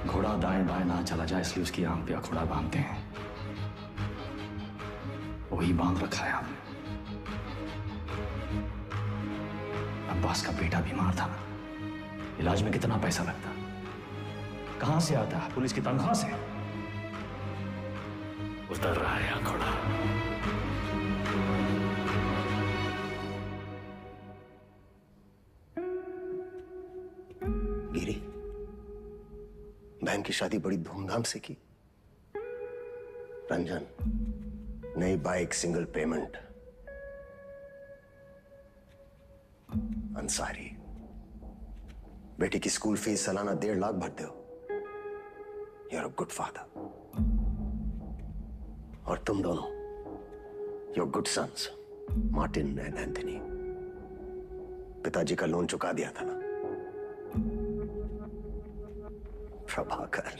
घोड़ा दाएं बाएं ना चला जाए इसलिए उसकी आंख पे अखोड़ा बांधते हैं, वही बांध रखा है आपने। अब्बास का बेटा बीमार था ना, इलाज में कितना पैसा लगता, कहां से आता है? पुलिस की तनख्वाह से। उतर रहा है अखोड़ा। बीरी, बहन की शादी बड़ी धूमधाम से की। रंजन, नई बाइक, सिंगल पेमेंट। अंसारी, बेटी की स्कूल फीस सालाना 1.5 लाख भरते हो। You are a good father. और तुम दोनों, your good sons, Martin and Anthony. पिताजी का लोन चुका दिया था ना। प्रभाकर,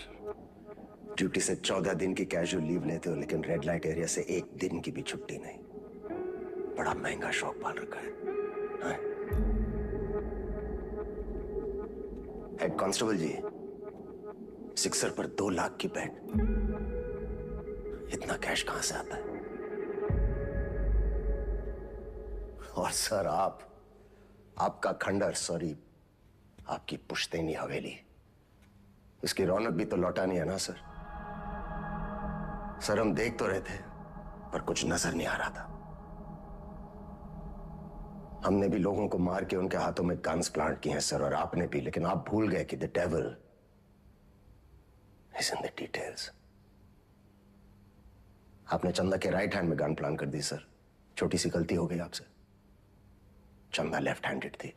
ड्यूटी से 14 दिन की कैजुअल लीव लेते हो, लेकिन रेड लाइट एरिया से 1 दिन की भी छुट्टी नहीं। बड़ा महंगा शौक पाल रखा है। हेड कांस्टेबल जी, सिक्सर पर 2 लाख की बेट। इतना कैश कहां से आता है? और सर, आपका खंडर, सॉरी, आपकी पुश्तैनी हवेली, उसकी रौनक भी तो लौटानी है ना सर। सर, हम देख तो रहे थे, पर कुछ नजर नहीं आ रहा था। हमने भी लोगों को मार के उनके हाथों में गन्स प्लांट किए हैं सर, और आपने भी, लेकिन आप भूल गए कि the devil is in the details. आपने चंदा के राइट हैंड में गन प्लांट कर दी सर। छोटी सी गलती हो गई आपसे। चंदा लेफ्ट हैंडेड थी।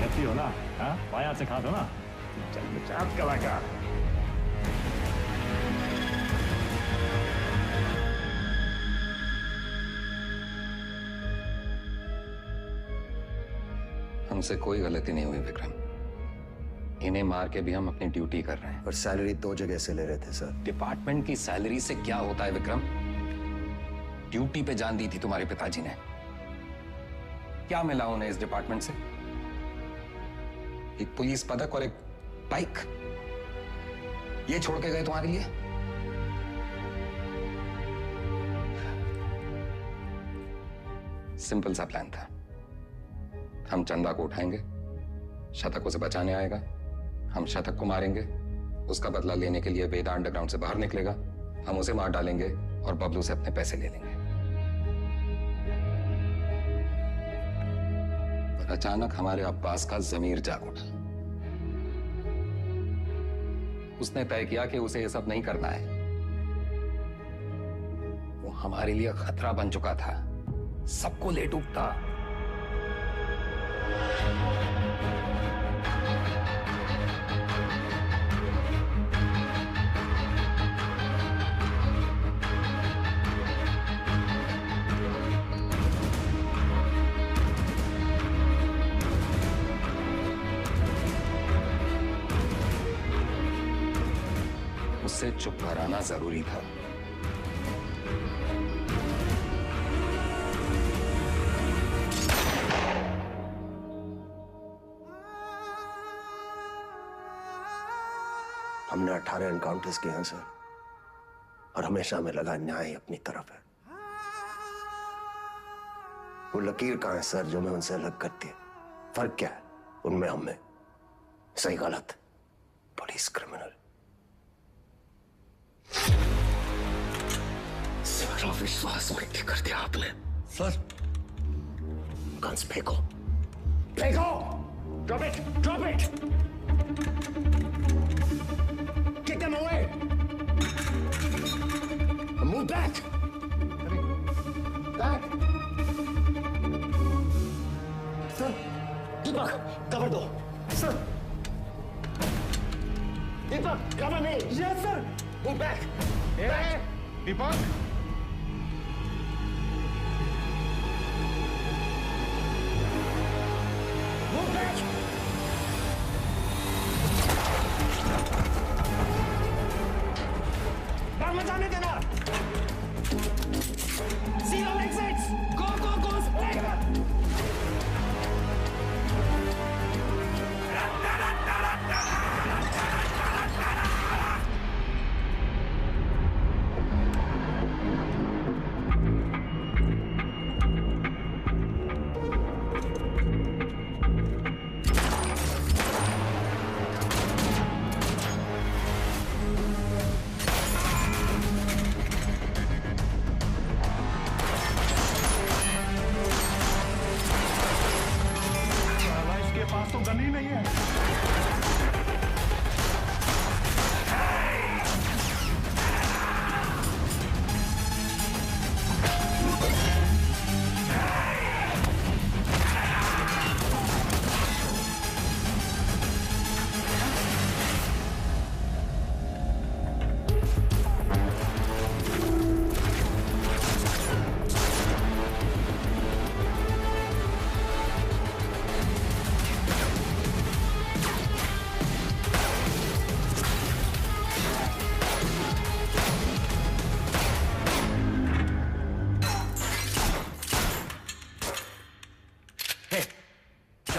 लेफ्टी हो ना? हाँ, बाएं हाथ से खा दो ना। चल कलाकार। हमसे कोई गलती नहीं हुई विक्रम। इन्हें मार के भी हम अपनी ड्यूटी कर रहे हैं। और सैलरी 2 जगह से ले रहे थे सर। डिपार्टमेंट की सैलरी से क्या होता है विक्रम? ड्यूटी पे जान दी थी तुम्हारे पिताजी ने। क्या मिला उन्हें इस डिपार्टमेंट से? एक पुलिस पदक और एक बाइक, ये छोड़ के गए तुम्हारे लिए? सिंपल सा प्लान था। हम चंदा को उठाएंगे, शतक उसे बचाने आएगा, हम शतक को मारेंगे, उसका बदला लेने के लिए वेदा अंडरग्राउंड से बाहर निकलेगा, हम उसे मार डालेंगे और बबलू से अपने पैसे ले लेंगे। पर अचानक हमारे अब्बास का जमीर जाग उठा। उसने तय किया कि उसे ये सब नहीं करना है। वो हमारे लिए खतरा बन चुका था, सबको ले डूबता। उससे चुप कराना जरूरी था। हमने 18 एनकाउंटर्स किए हैं सर, और हमेशा हमें लगा न्याय अपनी तरफ है। वो लकीर कहां है सर जो हमें उनसे अलग करती है? फर्क क्या है उनमें हम में? सही गलत, पुलिस क्रिमिनल। सारा विश्वास मिट्टी कर दिया आपने सर। गन्स फेंको, फेंको। Drop it, drop it. Kick them away. Move back. Back. Sir, Deepak, cover दो. Sir. Deepak, cover me. Yes, sir. Move back. Hey, Deepak. Move back. मत जाने देना। See all exits. Go, go, go.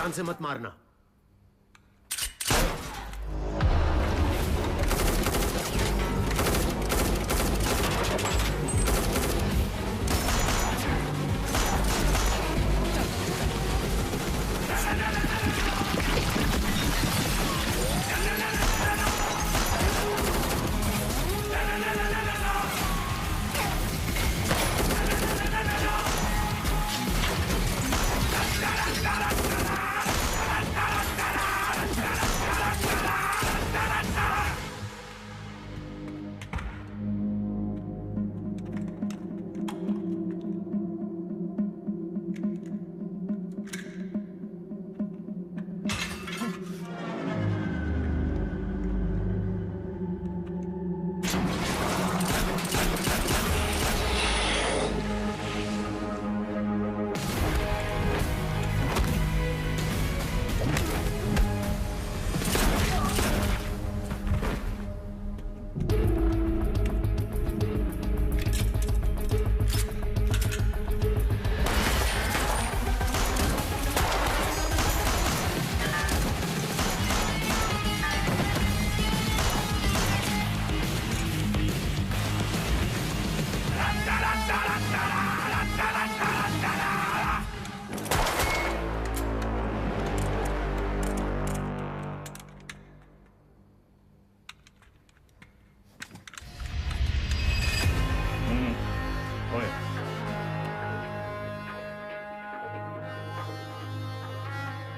जान से मत मारना।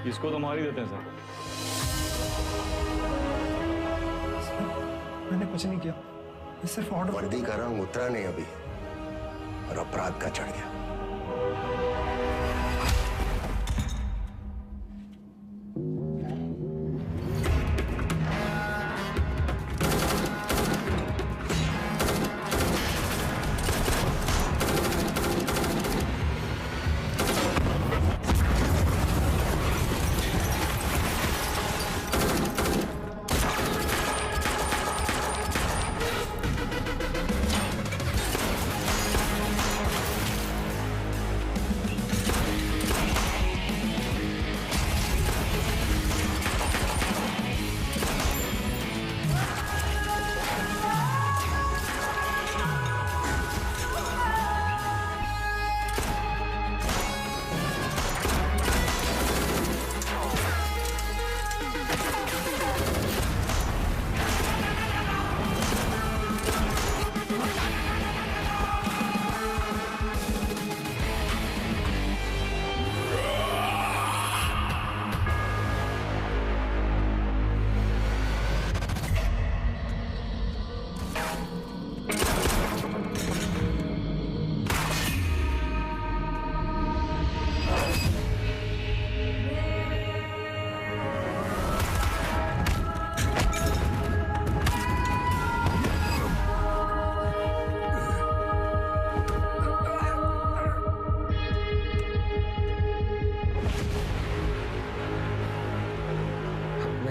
इसको तो मार ही देते हैं सर। मैंने कुछ नहीं किया, मैं सिर्फ ऑर्डर। वर्दी का रंग उतरा नहीं अभी और अपराध का चढ़ गया।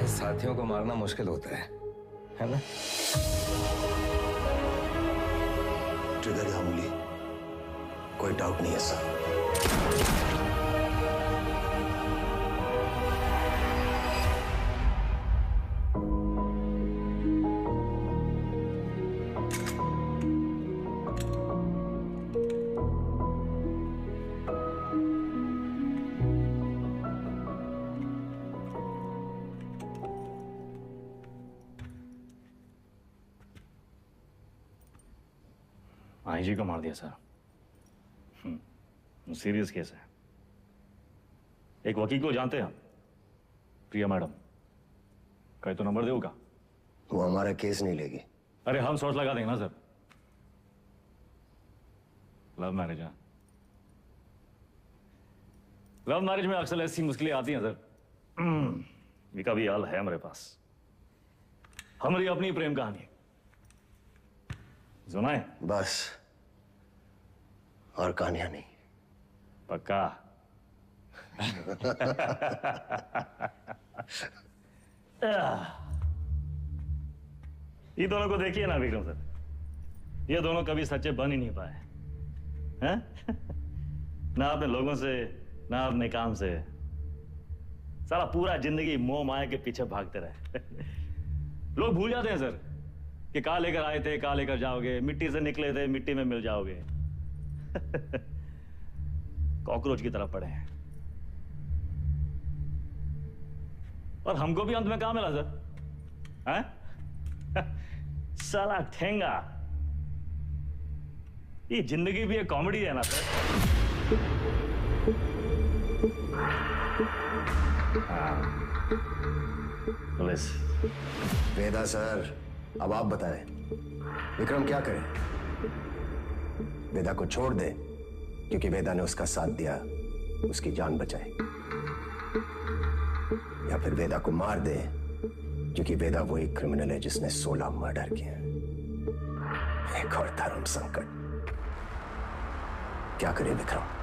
साथियों को मारना मुश्किल होता है ना? ट्रिगर या उंगली, कोई डाउट नहीं है सर। आईजी को मार दिया सर। सीरियस केस है। एक वकील को जानते हैं हम, प्रिया मैडम। कहे तो नंबर देगा। वो हमारा केस नहीं लेगी। अरे हम सोच लगा देंगे ना सर। लव मैरिज है। लव मैरिज में अक्सर ऐसी मुश्किलें आती हैं सर। इसका भी हाल है हमारे पास। हमारी अपनी प्रेम कहानी सुनाए बस, और कहानियां नहीं। पक्का? ये दोनों को देखिए ना विक्रम सर, ये दोनों कभी सच्चे बन ही नहीं पाए हैं? ना अपने लोगों से, ना अपने काम से। सारा पूरा जिंदगी मोह माया के पीछे भागते रहे। लोग भूल जाते हैं सर कि कहाँ लेकर आए थे, कहाँ लेकर जाओगे, मिट्टी से निकले थे, मिट्टी में मिल जाओगे। कॉकरोच की तरफ पड़े हैं। और हमको भी अंत में कहाँ मिला सर? हैं? साला ठेंगा। ये जिंदगी भी एक कॉमेडी है ना सर। पुलिस। वेदा सर, अब आप बताएं, विक्रम क्या करे? वेदा को छोड़ दे क्योंकि वेदा ने उसका साथ दिया, उसकी जान बचाई, या फिर वेदा को मार दे क्योंकि वेदा वही क्रिमिनल है जिसने 16 मर्डर किए। एक और धर्म संकट। क्या करे विक्रम?